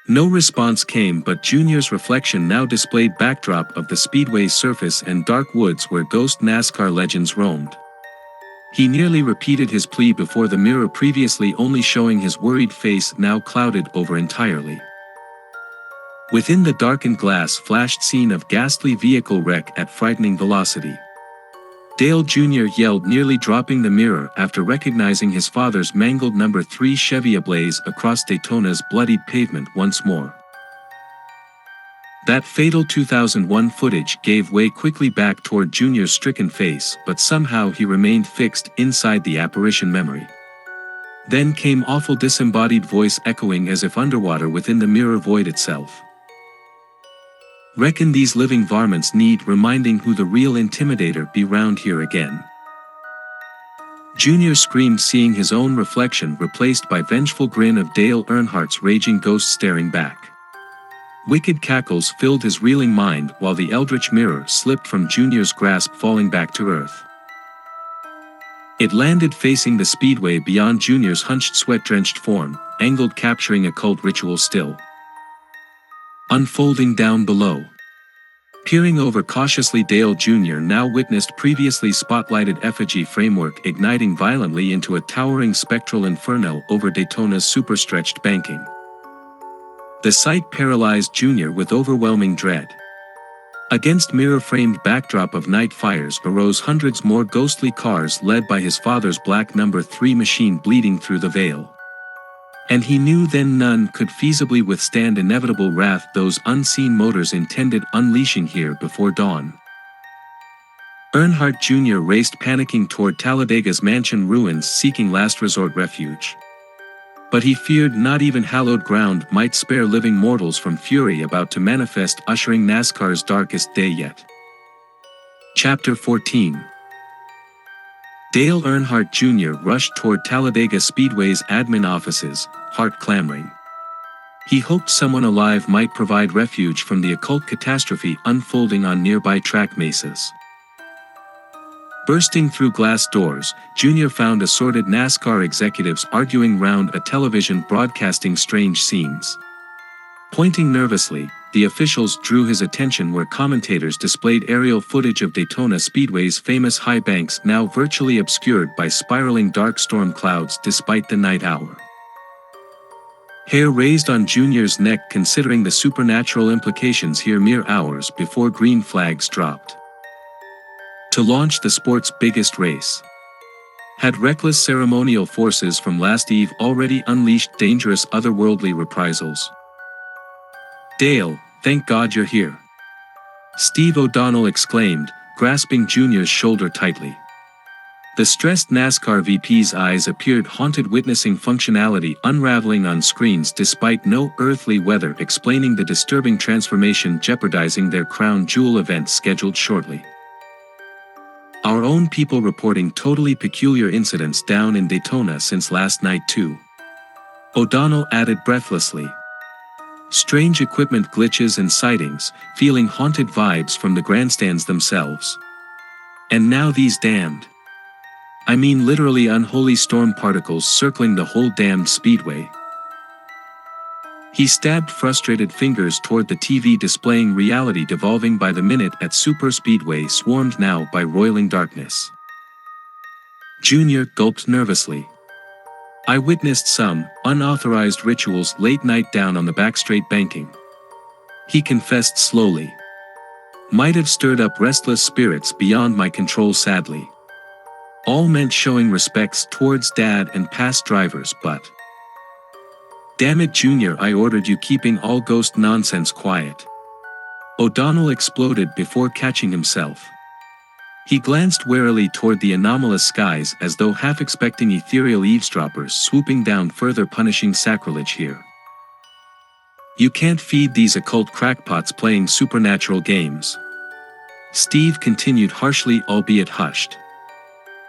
No response came, but Junior's reflection now displayed backdrop of the Speedway's surface and dark woods where ghost NASCAR legends roamed. He nearly repeated his plea before the mirror, previously only showing his worried face, now clouded over entirely. Within the darkened glass flashed scene of ghastly vehicle wreck at frightening velocity. Dale Jr. yelled, nearly dropping the mirror after recognizing his father's mangled number 3 Chevy ablaze across Daytona's bloodied pavement once more. That fatal 2001 footage gave way quickly back toward Junior's stricken face, but somehow he remained fixed inside the apparition memory. Then came awful disembodied voice echoing as if underwater within the mirror void itself. Reckon these living varmints need reminding who the real intimidator be round here again. Junior screamed, seeing his own reflection replaced by vengeful grin of Dale Earnhardt's raging ghost staring back. Wicked cackles filled his reeling mind while the eldritch mirror slipped from Junior's grasp, falling back to earth. It landed facing the Speedway beyond Junior's hunched, sweat-drenched form, angled, capturing occult ritual still unfolding down below. Peering over cautiously, Dale Jr. now witnessed previously spotlighted effigy framework igniting violently into a towering spectral inferno over Daytona's super-stretched banking. The sight paralyzed Jr. with overwhelming dread. Against mirror-framed backdrop of night fires arose hundreds more ghostly cars led by his father's black number 3 machine bleeding through the veil. And he knew then none could feasibly withstand inevitable wrath those unseen motors intended unleashing here before dawn. Earnhardt Jr. raced panicking toward Talladega's mansion ruins seeking last resort refuge. But he feared not even hallowed ground might spare living mortals from fury about to manifest, ushering NASCAR's darkest day yet. Chapter 14. Dale Earnhardt Jr. rushed toward Talladega Speedway's admin offices, heart clamoring. He hoped someone alive might provide refuge from the occult catastrophe unfolding on nearby track mesas. Bursting through glass doors, Jr. found assorted NASCAR executives arguing round a television broadcasting strange scenes. Pointing nervously, the officials drew his attention where commentators displayed aerial footage of Daytona Speedway's famous high banks now virtually obscured by spiraling dark storm clouds despite the night hour. Hair raised on Jr.'s neck considering the supernatural implications here mere hours before green flags dropped. To launch the sport's biggest race. Had reckless ceremonial forces from last eve already unleashed dangerous otherworldly reprisals? Dale, thank God you're here. Steve O'Donnell exclaimed, grasping Jr.'s shoulder tightly. The stressed NASCAR VP's eyes appeared haunted, witnessing functionality unraveling on screens despite no earthly weather explaining the disturbing transformation jeopardizing their crown jewel event scheduled shortly. Our own people reporting totally peculiar incidents down in Daytona since last night too. O'Donnell added breathlessly. Strange equipment glitches and sightings, feeling haunted vibes from the grandstands themselves. And now these damned. I mean literally unholy storm particles circling the whole damned speedway. He stabbed frustrated fingers toward the TV displaying reality devolving by the minute at Super Speedway swarmed now by roiling darkness. Jr. gulped nervously. I witnessed some unauthorized rituals late night down on the backstraight banking. He confessed slowly. Might have stirred up restless spirits beyond my control sadly. All meant showing respects towards Dad and past drivers, but... Damn it, Jr., I ordered you keeping all ghost nonsense quiet. O'Donnell exploded before catching himself. He glanced warily toward the anomalous skies as though half expecting ethereal eavesdroppers swooping down further punishing sacrilege here. You can't feed these occult crackpots playing supernatural games. Steve continued harshly, albeit hushed.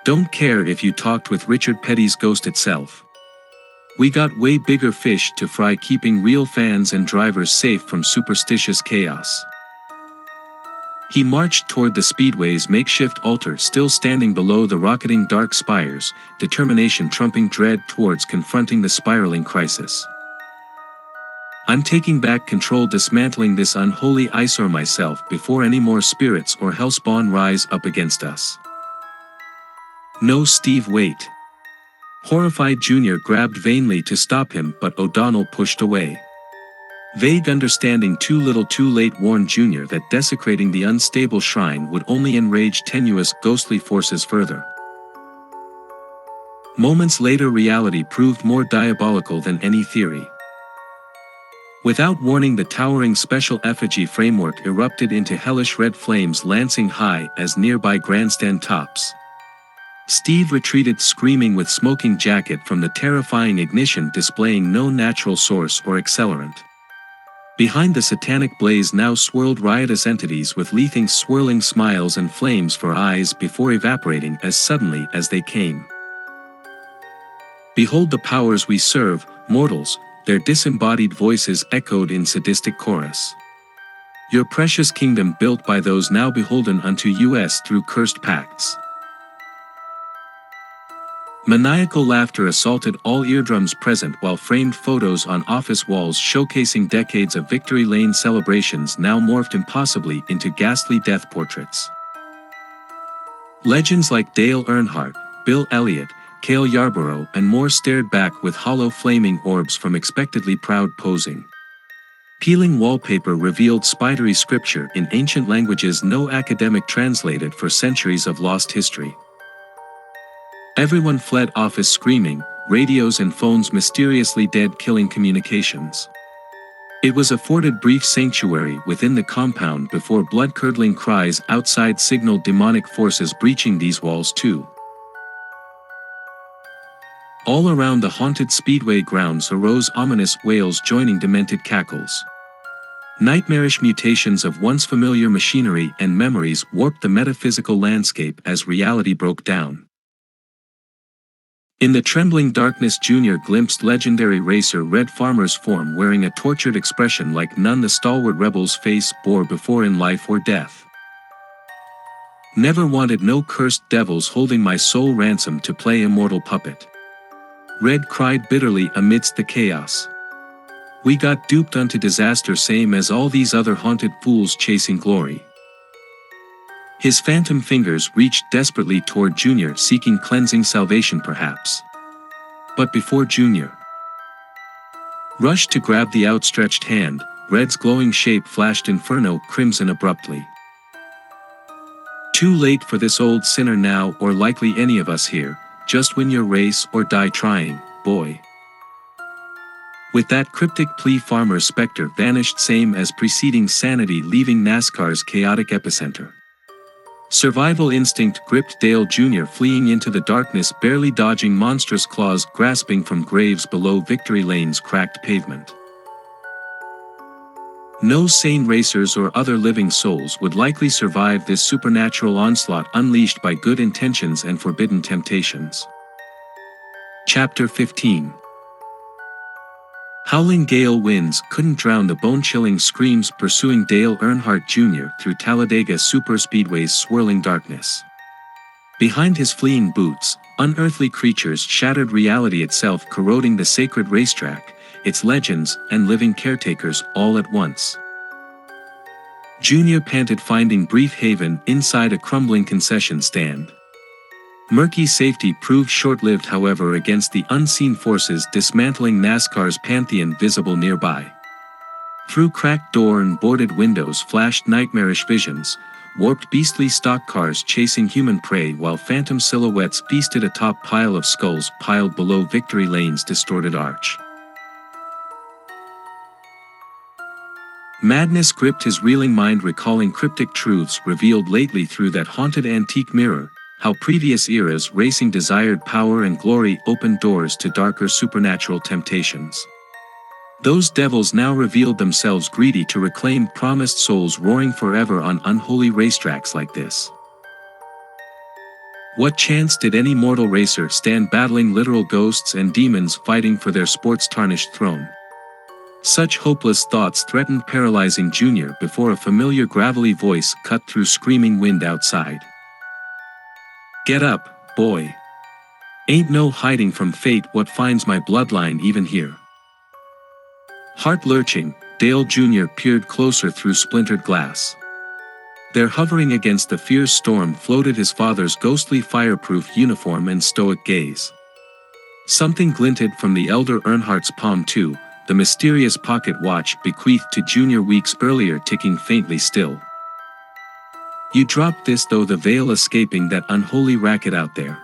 Don't care if you talked with Richard Petty's ghost itself. We got way bigger fish to fry keeping real fans and drivers safe from superstitious chaos. He marched toward the Speedway's makeshift altar still standing below the rocketing dark spires, determination trumping dread towards confronting the spiraling crisis. I'm taking back control, dismantling this unholy eyesore myself before any more spirits or hellspawn rise up against us. No, Steve, wait. Horrified, Jr. grabbed vainly to stop him, but O'Donnell pushed away. Vague understanding too little too late warned Jr. that desecrating the unstable shrine would only enrage tenuous, ghostly forces further. Moments later, reality proved more diabolical than any theory. Without warning, the towering special effigy framework erupted into hellish red flames lancing high as nearby grandstand tops. Steve retreated screaming with smoking jacket from the terrifying ignition displaying no natural source or accelerant. Behind the satanic blaze now swirled riotous entities with lething swirling smiles and flames for eyes before evaporating as suddenly as they came. Behold the powers we serve, mortals, their disembodied voices echoed in sadistic chorus. Your precious kingdom built by those now beholden unto us through cursed pacts. Maniacal laughter assaulted all eardrums present, while framed photos on office walls showcasing decades of Victory Lane celebrations now morphed impossibly into ghastly death portraits. Legends like Dale Earnhardt, Bill Elliott, Cale Yarborough and more stared back with hollow flaming orbs from expectedly proud posing. Peeling wallpaper revealed spidery scripture in ancient languages no academic translated for centuries of lost history. Everyone fled office screaming, radios and phones mysteriously dead, killing communications. It was afforded brief sanctuary within the compound before blood-curdling cries outside signaled demonic forces breaching these walls too. All around the haunted speedway grounds arose ominous wails joining demented cackles. Nightmarish mutations of once familiar machinery and memories warped the metaphysical landscape as reality broke down. In the trembling darkness, Junior glimpsed legendary racer Red Farmer's form wearing a tortured expression like none the stalwart rebel's face bore before in life or death. Never wanted no cursed devils holding my soul ransom to play immortal puppet. Red cried bitterly amidst the chaos. We got duped unto disaster, same as all these other haunted fools chasing glory. His phantom fingers reached desperately toward Junior, seeking cleansing salvation perhaps. But before Junior rushed to grab the outstretched hand, Red's glowing shape flashed inferno crimson abruptly. Too late for this old sinner now, or likely any of us here. Just win your race or die trying, boy. With that cryptic plea, Farmer's specter vanished, same as preceding sanity, leaving NASCAR's chaotic epicenter. Survival instinct gripped Dale Jr., fleeing into the darkness, barely dodging monstrous claws grasping from graves below Victory Lane's cracked pavement. No sane racers or other living souls would likely survive this supernatural onslaught unleashed by good intentions and forbidden temptations. Chapter 15. Howling gale winds couldn't drown the bone-chilling screams pursuing Dale Earnhardt Jr. through Talladega Superspeedway's swirling darkness. Behind his fleeing boots, unearthly creatures shattered reality itself, corroding the sacred racetrack, its legends and living caretakers all at once. Junior panted, finding brief haven inside a crumbling concession stand. Murky safety proved short-lived, however, against the unseen forces dismantling NASCAR's pantheon visible nearby. Through cracked door and boarded windows flashed nightmarish visions, warped beastly stock cars chasing human prey, while phantom silhouettes feasted atop pile of skulls piled below Victory Lane's distorted arch. Madness gripped his reeling mind, recalling cryptic truths revealed lately through that haunted antique mirror. How previous eras racing desired power and glory opened doors to darker supernatural temptations. Those devils now revealed themselves, greedy to reclaim promised souls, roaring forever on unholy racetracks like this. What chance did any mortal racer stand battling literal ghosts and demons fighting for their sport's tarnished throne? Such hopeless thoughts threatened paralyzing Junior before a familiar gravelly voice cut through screaming wind outside. Get up, boy. Ain't no hiding from fate what finds my bloodline even here. Heart lurching, Dale Jr. peered closer through splintered glass. There, hovering against the fierce storm, floated his father's ghostly fireproof uniform and stoic gaze. Something glinted from the elder Earnhardt's palm too, the mysterious pocket watch bequeathed to Junior weeks earlier ticking faintly still. You dropped this though, the veil escaping that unholy racket out there.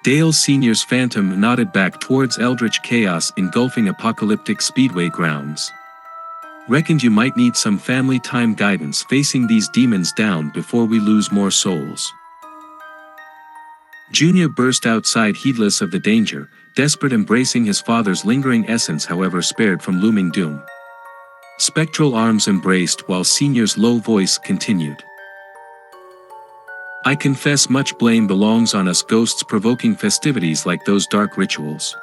Dale Sr.'s phantom nodded back towards eldritch chaos engulfing apocalyptic speedway grounds. Reckoned you might need some family time guidance facing these demons down before we lose more souls. Junior burst outside, heedless of the danger, desperate, embracing his father's lingering essence, however spared from looming doom. Spectral arms embraced while Senior's low voice continued. I confess much blame belongs on us ghosts provoking festivities like those dark rituals.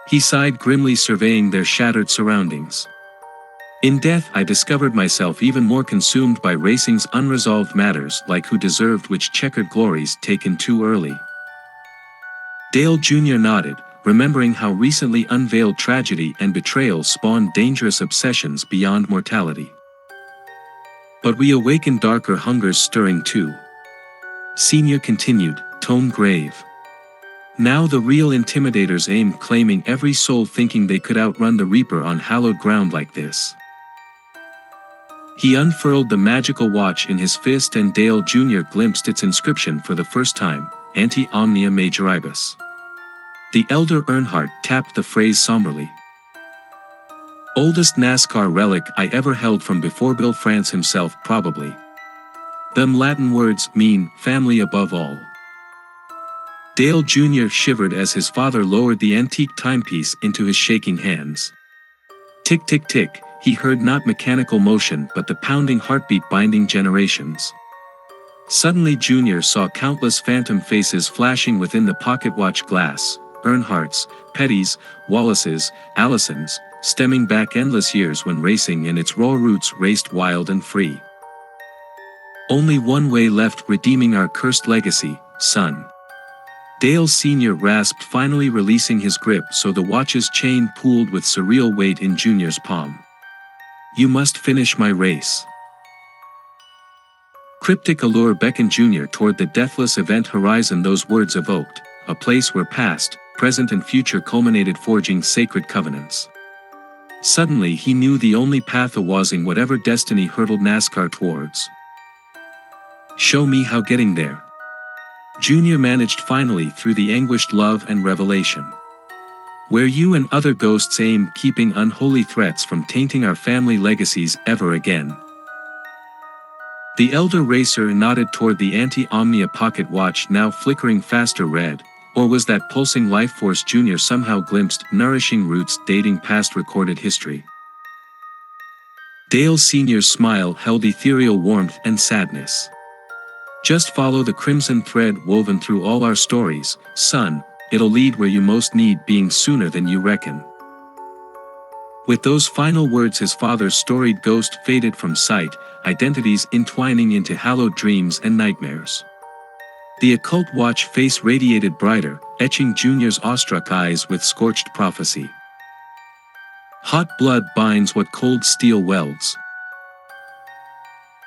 He sighed, grimly surveying their shattered surroundings. In death I discovered myself even more consumed by racing's unresolved matters, like who deserved which checkered glories taken too early. Dale Jr. nodded, remembering how recently unveiled tragedy and betrayal spawned dangerous obsessions beyond mortality. But we awaken darker hungers stirring too. Senior continued, tone grave. Now the real intimidators aim, claiming every soul, thinking they could outrun the Reaper on hallowed ground like this. He unfurled the magical watch in his fist, and Dale Jr. glimpsed its inscription for the first time, Ante Omnia Majoribus. The elder Earnhardt tapped the phrase somberly. Oldest NASCAR relic I ever held, from before Bill France himself, probably. Them Latin words mean family above all. Dale Jr. shivered as his father lowered the antique timepiece into his shaking hands. Tick tick tick, he heard not mechanical motion but the pounding heartbeat binding generations. Suddenly Junior saw countless phantom faces flashing within the pocket watch glass, Earnhardts, Pettys, Wallaces, Allisons, stemming back endless years when racing in its raw roots raced wild and free. Only one way left, redeeming our cursed legacy, son. Dale Sr. rasped, finally releasing his grip so the watch's chain pooled with surreal weight in Junior's palm. You must finish my race. Cryptic allure beckoned Junior toward the deathless event horizon those words evoked, a place where past, present and future culminated, forging sacred covenants. Suddenly he knew the only path was whatever destiny hurtled NASCAR towards. Show me how getting there. Junior managed finally through the anguished love and revelation. Where you and other ghosts aim, keeping unholy threats from tainting our family legacies ever again. The elder racer nodded toward the Ante Omnia pocket watch, now flickering faster red, or was that pulsing life force Junior somehow glimpsed, nourishing roots dating past recorded history? Dale Sr.'s smile held ethereal warmth and sadness. Just follow the crimson thread woven through all our stories, son, it'll lead where you most need being sooner than you reckon. With those final words his father's storied ghost faded from sight, identities entwining into hallowed dreams and nightmares. The occult watch face radiated brighter, etching Junior's awestruck eyes with scorched prophecy. Hot blood binds what cold steel welds.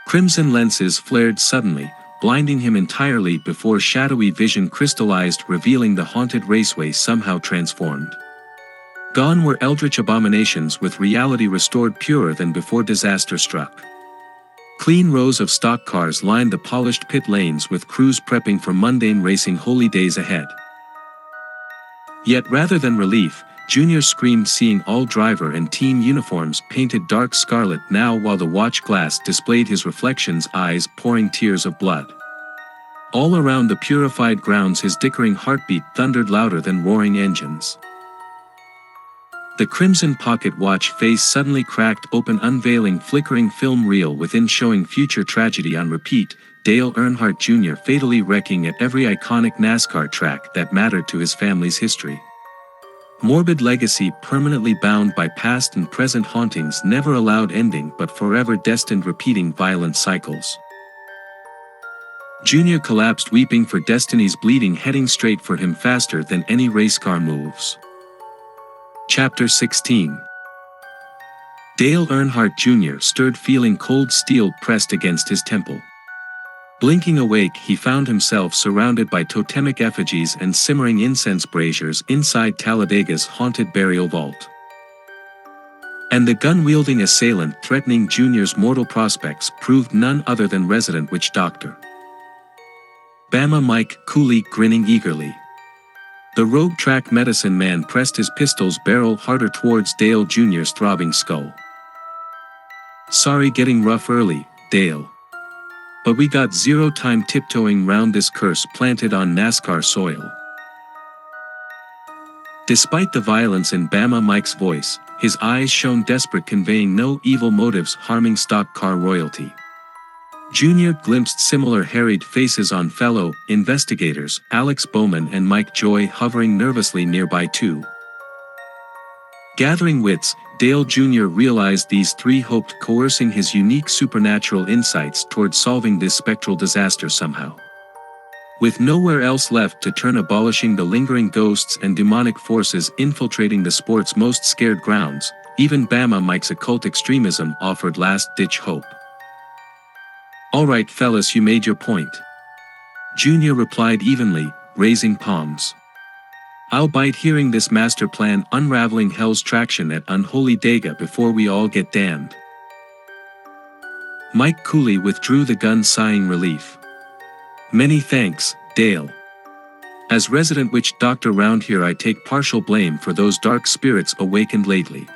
Crimson lenses flared suddenly, blinding him entirely before shadowy vision crystallized, revealing the haunted raceway somehow transformed. Gone were eldritch abominations, with reality restored purer than before disaster struck. Clean rows of stock cars lined the polished pit lanes, with crews prepping for mundane racing holy days ahead. Yet rather than relief, Junior screamed, seeing all driver and team uniforms painted dark scarlet now, while the watch glass displayed his reflection's eyes pouring tears of blood. All around the purified grounds his dickering heartbeat thundered louder than roaring engines. The crimson pocket watch face suddenly cracked open, unveiling flickering film reel within, showing future tragedy on repeat, Dale Earnhardt Jr. fatally wrecking at every iconic NASCAR track that mattered to his family's history. Morbid legacy permanently bound by past and present hauntings, never allowed ending but forever destined, repeating violent cycles. Junior collapsed, weeping for destiny's bleeding, heading straight for him faster than any race car moves. Chapter 16. Dale Earnhardt Jr. stirred, feeling cold steel pressed against his temple. Blinking awake, he found himself surrounded by totemic effigies and simmering incense braziers inside Talladega's haunted burial vault. And the gun-wielding assailant threatening Junior's mortal prospects proved none other than resident witch doctor Bama Mike Cooley, grinning eagerly. The rogue track medicine man pressed his pistol's barrel harder towards Dale Jr.'s throbbing skull. Sorry getting rough early, Dale. But we got zero time tiptoeing round this curse planted on NASCAR soil. Despite the violence in Bama Mike's voice, his eyes shone desperate, conveying no evil motives harming stock car royalty. Junior glimpsed similar harried faces on fellow investigators, Alex Bowman and Mike Joy, hovering nervously nearby too. Gathering wits, Dale Jr. realized these three hoped coercing his unique supernatural insights toward solving this spectral disaster somehow. With nowhere else left to turn, abolishing the lingering ghosts and demonic forces infiltrating the sport's most scared grounds, even Bama Mike's occult extremism offered last-ditch hope. "Alright fellas, you made your point," Junior replied evenly, raising palms. "I'll bite hearing this master plan unraveling hell's traction at Unholy Daga before we all get damned." Mike coolly withdrew the gun, sighing relief. "Many thanks, Dale. As resident witch doctor round here, I take partial blame for those dark spirits awakened lately.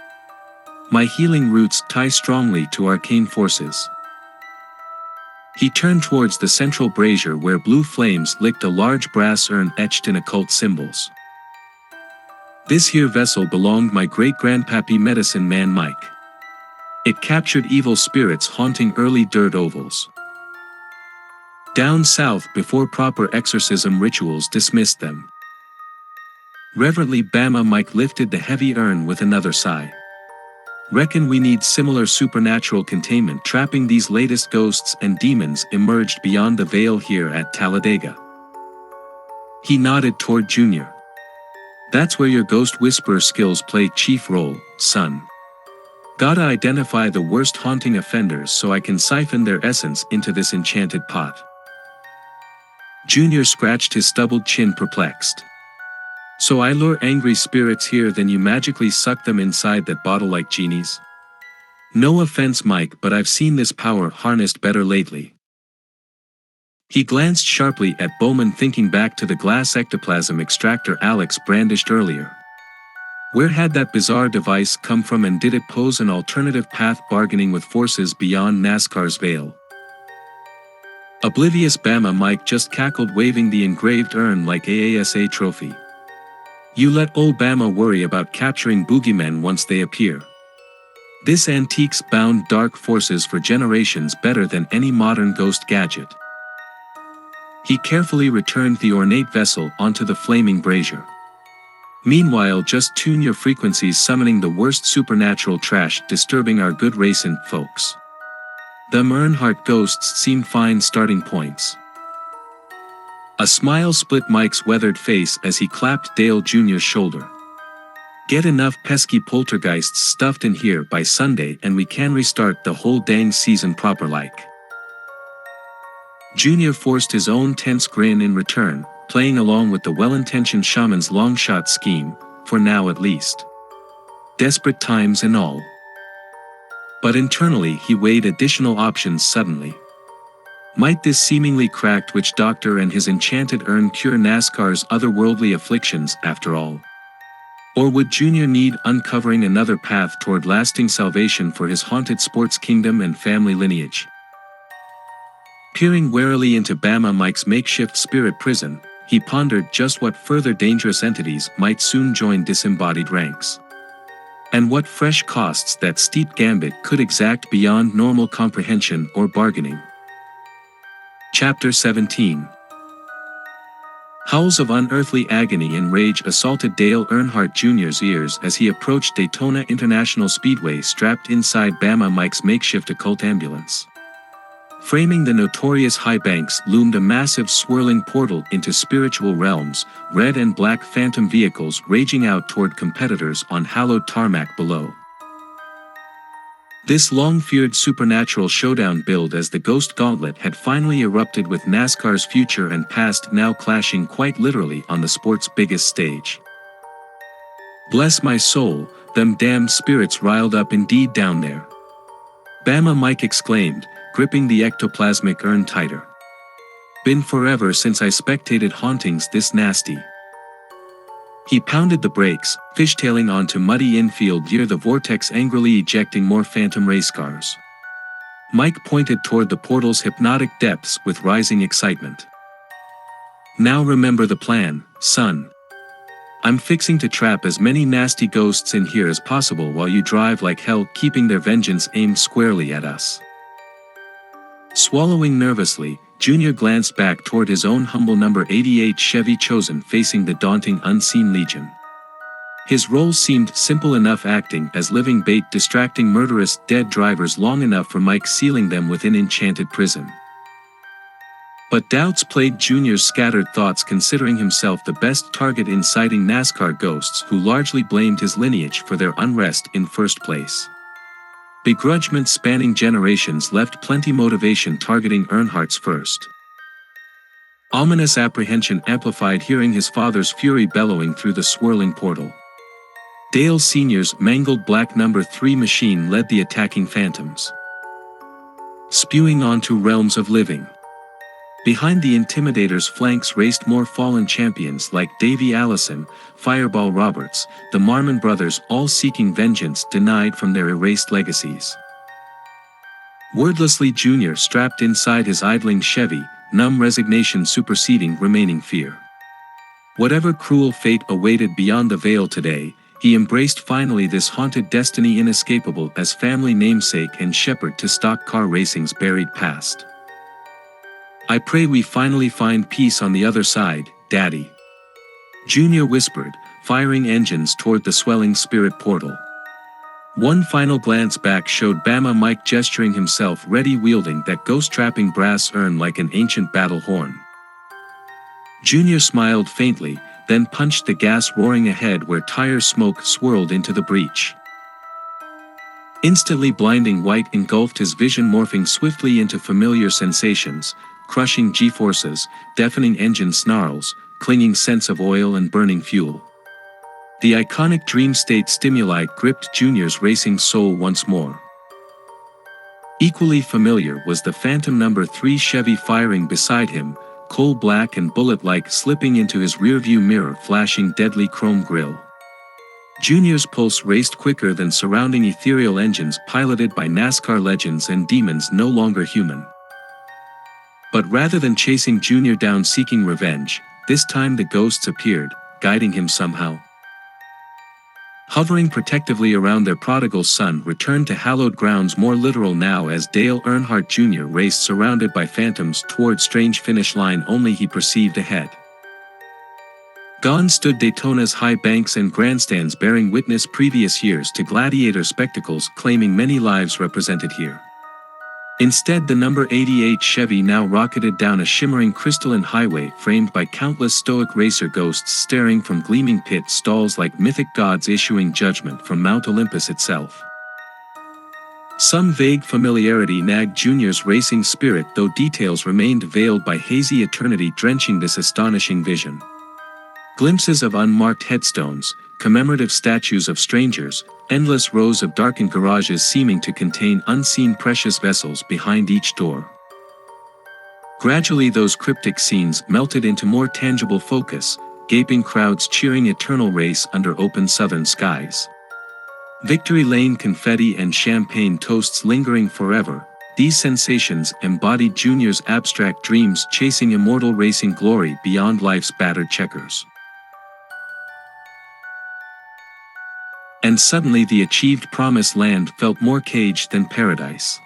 My healing roots tie strongly to arcane forces." He turned towards the central brazier where blue flames licked a large brass urn etched in occult symbols. "This here vessel belonged my great-grandpappy medicine man Mike. It captured evil spirits haunting early dirt ovals down south before proper exorcism rituals dismissed them." Reverently Bama Mike lifted the heavy urn with another sigh. "Reckon we need similar supernatural containment trapping these latest ghosts and demons emerged beyond the veil here at Talladega." He nodded toward Junior. "That's where your ghost whisperer skills play chief role, son. Gotta identify the worst haunting offenders so I can siphon their essence into this enchanted pot." Junior scratched his stubbled chin, perplexed. "So I lure angry spirits here, then you magically suck them inside that bottle like genies? No offense Mike, but I've seen this power harnessed better lately." He glanced sharply at Bowman, thinking back to the glass ectoplasm extractor Alex brandished earlier. Where had that bizarre device come from, and did it pose an alternative path bargaining with forces beyond NASCAR's veil? Oblivious Bama Mike just cackled, waving the engraved urn like AASA trophy. "You let old Bama worry about capturing boogeymen once they appear. This antique's bound dark forces for generations better than any modern ghost gadget." He carefully returned the ornate vessel onto the flaming brazier. "Meanwhile, just tune your frequencies, summoning the worst supernatural trash disturbing our good racing folks. Them Earnhardt ghosts seem fine starting points." A smile split Mike's weathered face as he clapped Dale Jr.'s shoulder. "Get enough pesky poltergeists stuffed in here by Sunday and we can restart the whole dang season proper like." Junior forced his own tense grin in return, playing along with the well-intentioned shaman's long-shot scheme, for now at least. Desperate times and all. But internally he weighed additional options suddenly. Might this seemingly cracked witch doctor and his enchanted urn cure NASCAR's otherworldly afflictions after all? Or would Junior need uncovering another path toward lasting salvation for his haunted sports kingdom and family lineage? Peering warily into Bama Mike's makeshift spirit prison, he pondered just what further dangerous entities might soon join disembodied ranks. And what fresh costs that steep gambit could exact beyond normal comprehension or bargaining. Chapter 17. Howls of unearthly agony and rage assaulted Dale Earnhardt Jr.'s ears as he approached Daytona International Speedway strapped inside Bama Mike's makeshift occult ambulance. Framing the notorious high banks loomed a massive swirling portal into spiritual realms, red and black phantom vehicles raging out toward competitors on hallowed tarmac below. This long-feared supernatural showdown billed as the Ghost Gauntlet had finally erupted, with NASCAR's future and past now clashing quite literally on the sport's biggest stage. "Bless my soul, them damned spirits riled up indeed down there," Bama Mike exclaimed, gripping the ectoplasmic urn tighter. "Been forever since I spectated hauntings this nasty." He pounded the brakes, fishtailing onto muddy infield near the vortex, angrily ejecting more phantom race cars. Mike pointed toward the portal's hypnotic depths with rising excitement. "Now remember the plan, son. I'm fixing to trap as many nasty ghosts in here as possible while you drive like hell, keeping their vengeance aimed squarely at us." Swallowing nervously, Junior glanced back toward his own humble number 88 Chevy Chosen facing the daunting unseen legion. His role seemed simple enough, acting as living bait, distracting murderous dead drivers long enough for Mike, sealing them within enchanted prison. But doubts plagued Junior's scattered thoughts, considering himself the best target in citing NASCAR ghosts who largely blamed his lineage for their unrest in first place. Begrudgment spanning generations left plenty motivation targeting Earnhardt's first. Ominous apprehension amplified hearing his father's fury bellowing through the swirling portal. Dale Sr.'s mangled black number 3 machine led the attacking phantoms, spewing onto realms of living. Behind the Intimidator's flanks raced more fallen champions like Davey Allison, Fireball Roberts, the Marmon brothers, all seeking vengeance denied from their erased legacies. Wordlessly Jr. strapped inside his idling Chevy, numb resignation superseding remaining fear. Whatever cruel fate awaited beyond the veil today, he embraced finally this haunted destiny inescapable as family namesake and shepherd to stock car racing's buried past. "I pray we finally find peace on the other side, Daddy," Junior whispered, firing engines toward the swelling spirit portal. One final glance back showed Bama Mike gesturing himself ready, wielding that ghost-trapping brass urn like an ancient battle horn. Junior smiled faintly, then punched the gas, roaring ahead where tire smoke swirled into the breach. Instantly blinding white engulfed his vision, morphing swiftly into familiar sensations, crushing G-forces, deafening engine snarls, clinging scents of oil and burning fuel. The iconic dream state stimuli gripped Junior's racing soul once more. Equally familiar was the Phantom number 3 Chevy firing beside him, coal black and bullet-like, slipping into his rearview mirror, flashing deadly chrome grille. Junior's pulse raced quicker than surrounding ethereal engines piloted by NASCAR legends and demons no longer human. But rather than chasing Junior down seeking revenge, this time the ghosts appeared, guiding him somehow. Hovering protectively around their prodigal son returned to hallowed grounds, more literal now, as Dale Earnhardt Jr. raced surrounded by phantoms toward strange finish line only he perceived ahead. Gone stood Daytona's high banks and grandstands, bearing witness previous years to gladiator spectacles, claiming many lives represented here. Instead, the number 88 Chevy now rocketed down a shimmering crystalline highway framed by countless stoic racer ghosts staring from gleaming pit stalls like mythic gods issuing judgment from Mount Olympus itself. Some vague familiarity nagged Junior's racing spirit, though details remained veiled by hazy eternity drenching this astonishing vision. Glimpses of unmarked headstones, commemorative statues of strangers, endless rows of darkened garages seeming to contain unseen precious vessels behind each door. Gradually those cryptic scenes melted into more tangible focus, gaping crowds cheering eternal race under open southern skies. Victory lane confetti and champagne toasts lingering forever, these sensations embodied Junior's abstract dreams, chasing immortal racing glory beyond life's battered checkers. And suddenly the achieved promised land felt more caged than paradise.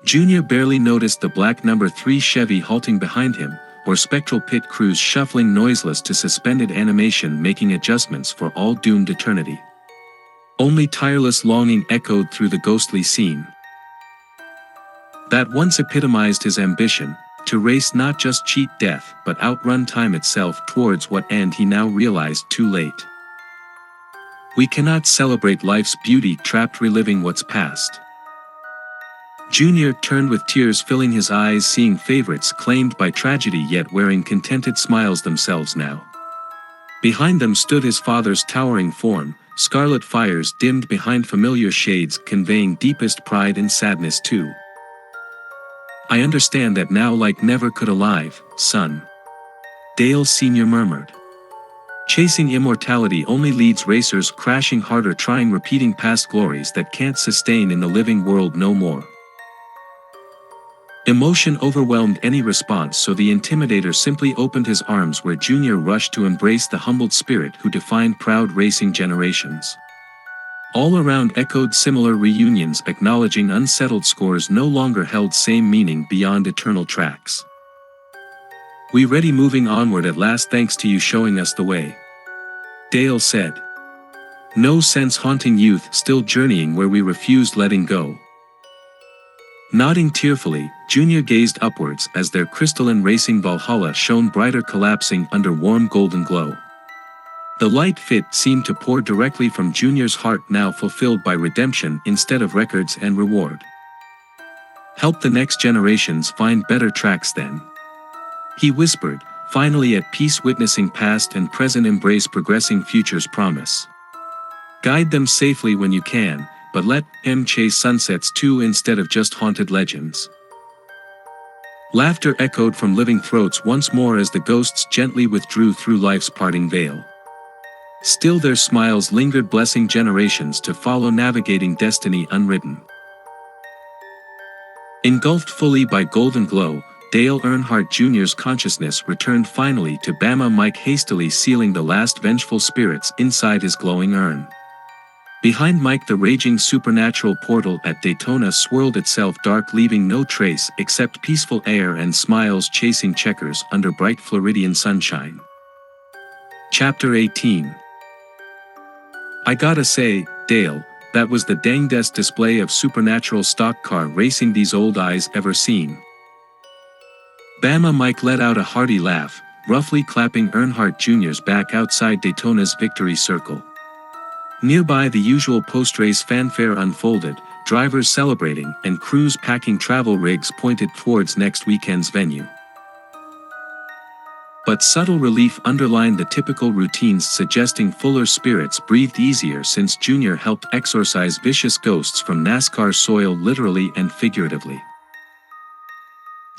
Junior barely noticed the black number 3 Chevy halting behind him, or spectral pit crews shuffling noiseless to suspended animation, making adjustments for all doomed eternity. Only tireless longing echoed through the ghostly scene. That once epitomized his ambition, to race, not just cheat death but outrun time itself towards what end he now realized too late. We cannot celebrate life's beauty trapped reliving what's past. Junior turned with tears filling his eyes, seeing favorites claimed by tragedy yet wearing contented smiles themselves now. Behind them stood his father's towering form, scarlet fires dimmed behind familiar shades conveying deepest pride and sadness too. "I understand that now like never could alive, son," Dale Sr. murmured. Chasing immortality only leads racers crashing harder, trying repeating past glories that can't sustain in the living world no more. Emotion overwhelmed any response, so the Intimidator simply opened his arms where Junior rushed to embrace the humbled spirit who defined proud racing generations. All around echoed similar reunions, acknowledging unsettled scores no longer held same meaning beyond eternal tracks. "We ready, moving onward at last, thanks to you showing us the way," Dale said. "No sense haunting youth, still journeying where we refused letting go." Nodding tearfully, Junior gazed upwards as their crystalline racing Valhalla shone brighter, collapsing under warm golden glow. The light fit seemed to pour directly from Junior's heart, now fulfilled by redemption instead of records and reward. Help the next generations find better tracks then, he whispered, finally at peace, witnessing past and present embrace progressing future's promise. Guide them safely when you can, but let them chase sunsets too instead of just haunted legends. Laughter echoed from living throats once more as the ghosts gently withdrew through life's parting veil. Still their smiles lingered, blessing generations to follow, navigating destiny unwritten. Engulfed fully by golden glow, Dale Earnhardt Jr.'s consciousness returned finally to Bama Mike, hastily sealing the last vengeful spirits inside his glowing urn. Behind Mike, the raging supernatural portal at Daytona swirled itself dark, leaving no trace except peaceful air and smiles chasing checkers under bright Floridian sunshine. Chapter 18. I gotta say, Dale, that was the dangest display of supernatural stock car racing these old eyes ever seen. Bama Mike let out a hearty laugh, roughly clapping Earnhardt Jr.'s back outside Daytona's victory circle. Nearby, the usual post-race fanfare unfolded, drivers celebrating and crews packing travel rigs pointed towards next weekend's venue. But subtle relief underlined the typical routines, suggesting fuller spirits breathed easier since Junior helped exorcise vicious ghosts from NASCAR soil, literally and figuratively.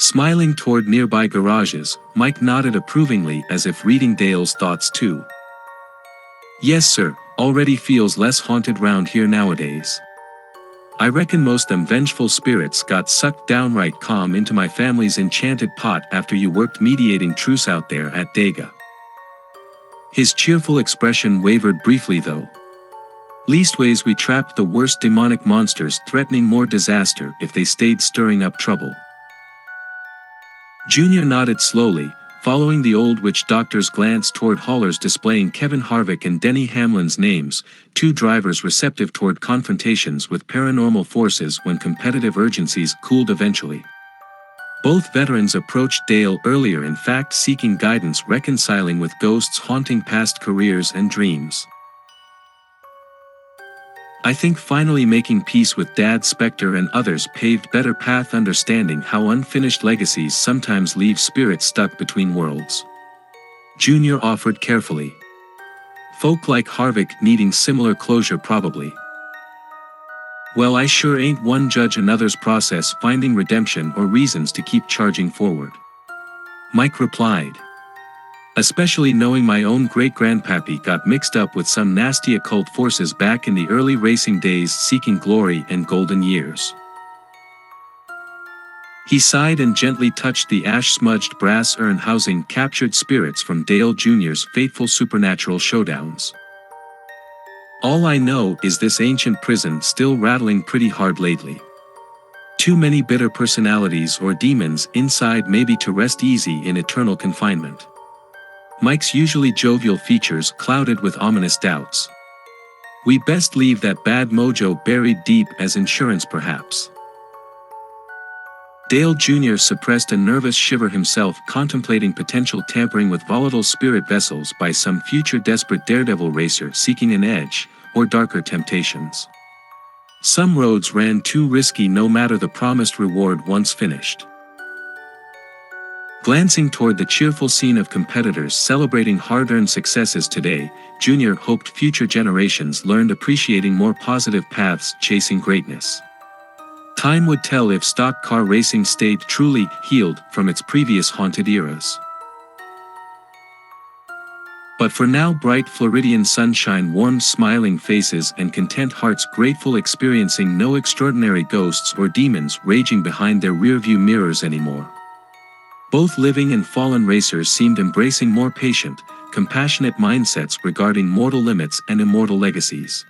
Smiling toward nearby garages, Mike nodded approvingly as if reading Dale's thoughts too. Yes sir, already feels less haunted round here nowadays. I reckon most them vengeful spirits got sucked downright calm into my family's enchanted pot after you worked mediating truce out there at Dega. His cheerful expression wavered briefly though. Leastways we trapped the worst demonic monsters, threatening more disaster if they stayed stirring up trouble. Junior nodded slowly, following the old witch doctor's glance toward haulers displaying Kevin Harvick and Denny Hamlin's names, two drivers receptive toward confrontations with paranormal forces when competitive urgencies cooled eventually. Both veterans approached Dale earlier, in fact seeking guidance, reconciling with ghosts haunting past careers and dreams. I think finally making peace with Dad, Spectre and others paved better path, understanding how unfinished legacies sometimes leave spirits stuck between worlds. Junior offered carefully. Folk like Harvick needing similar closure probably. Well, I sure ain't one judge another's process, finding redemption or reasons to keep charging forward, Mike replied. Especially knowing my own great-grandpappy got mixed up with some nasty occult forces back in the early racing days, seeking glory and golden years. He sighed and gently touched the ash-smudged brass urn housing captured spirits from Dale Jr.'s fateful supernatural showdowns. All I know is this ancient prison still rattling pretty hard lately. Too many bitter personalities or demons inside, maybe to rest easy in eternal confinement. Mike's usually jovial features clouded with ominous doubts. We best leave that bad mojo buried deep as insurance perhaps. Dale Jr. suppressed a nervous shiver, himself contemplating potential tampering with volatile spirit vessels by some future desperate daredevil racer seeking an edge, or darker temptations. Some roads ran too risky no matter the promised reward once finished. Glancing toward the cheerful scene of competitors celebrating hard-earned successes today, Junior hoped future generations learned appreciating more positive paths chasing greatness. Time would tell if stock car racing stayed truly healed from its previous haunted eras. But for now, bright Floridian sunshine warmed smiling faces and content hearts, grateful, experiencing no extraordinary ghosts or demons raging behind their rearview mirrors anymore. Both living and fallen racers seemed embracing more patient, compassionate mindsets regarding mortal limits and immortal legacies.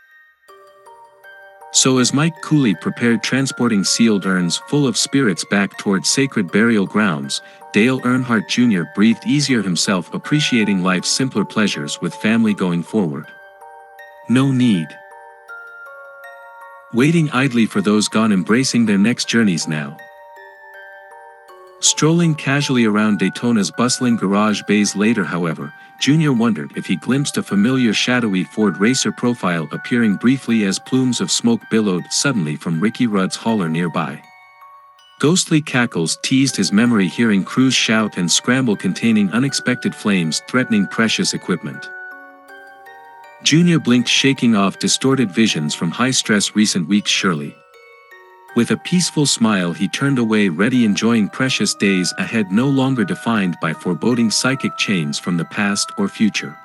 So as Mike coolly prepared transporting sealed urns full of spirits back toward sacred burial grounds, Dale Earnhardt Jr. breathed easier, himself appreciating life's simpler pleasures with family going forward. No need waiting idly for those gone embracing their next journeys now. Strolling casually around Daytona's bustling garage bays later, however, Junior wondered if he glimpsed a familiar shadowy Ford Racer profile appearing briefly as plumes of smoke billowed suddenly from Ricky Rudd's hauler nearby. Ghostly cackles teased his memory, hearing crews shout and scramble containing unexpected flames threatening precious equipment. Junior blinked, shaking off distorted visions from high-stress recent weeks surely. With a peaceful smile he turned away, ready, enjoying precious days ahead no longer defined by foreboding psychic chains from the past or future.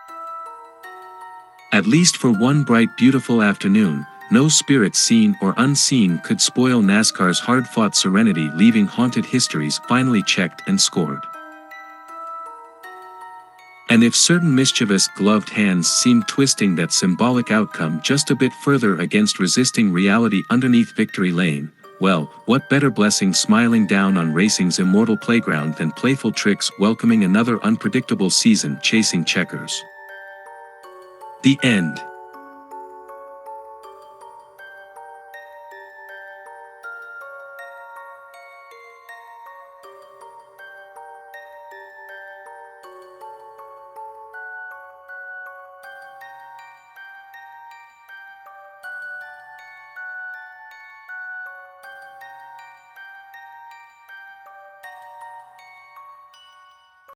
At least for one bright beautiful afternoon, no spirit seen or unseen could spoil NASCAR's hard-fought serenity, leaving haunted histories finally checked and scored. And if certain mischievous gloved hands seemed twisting that symbolic outcome just a bit further against resisting reality underneath victory lane, well, what better blessing smiling down on racing's immortal playground than playful tricks welcoming another unpredictable season chasing checkers. The end.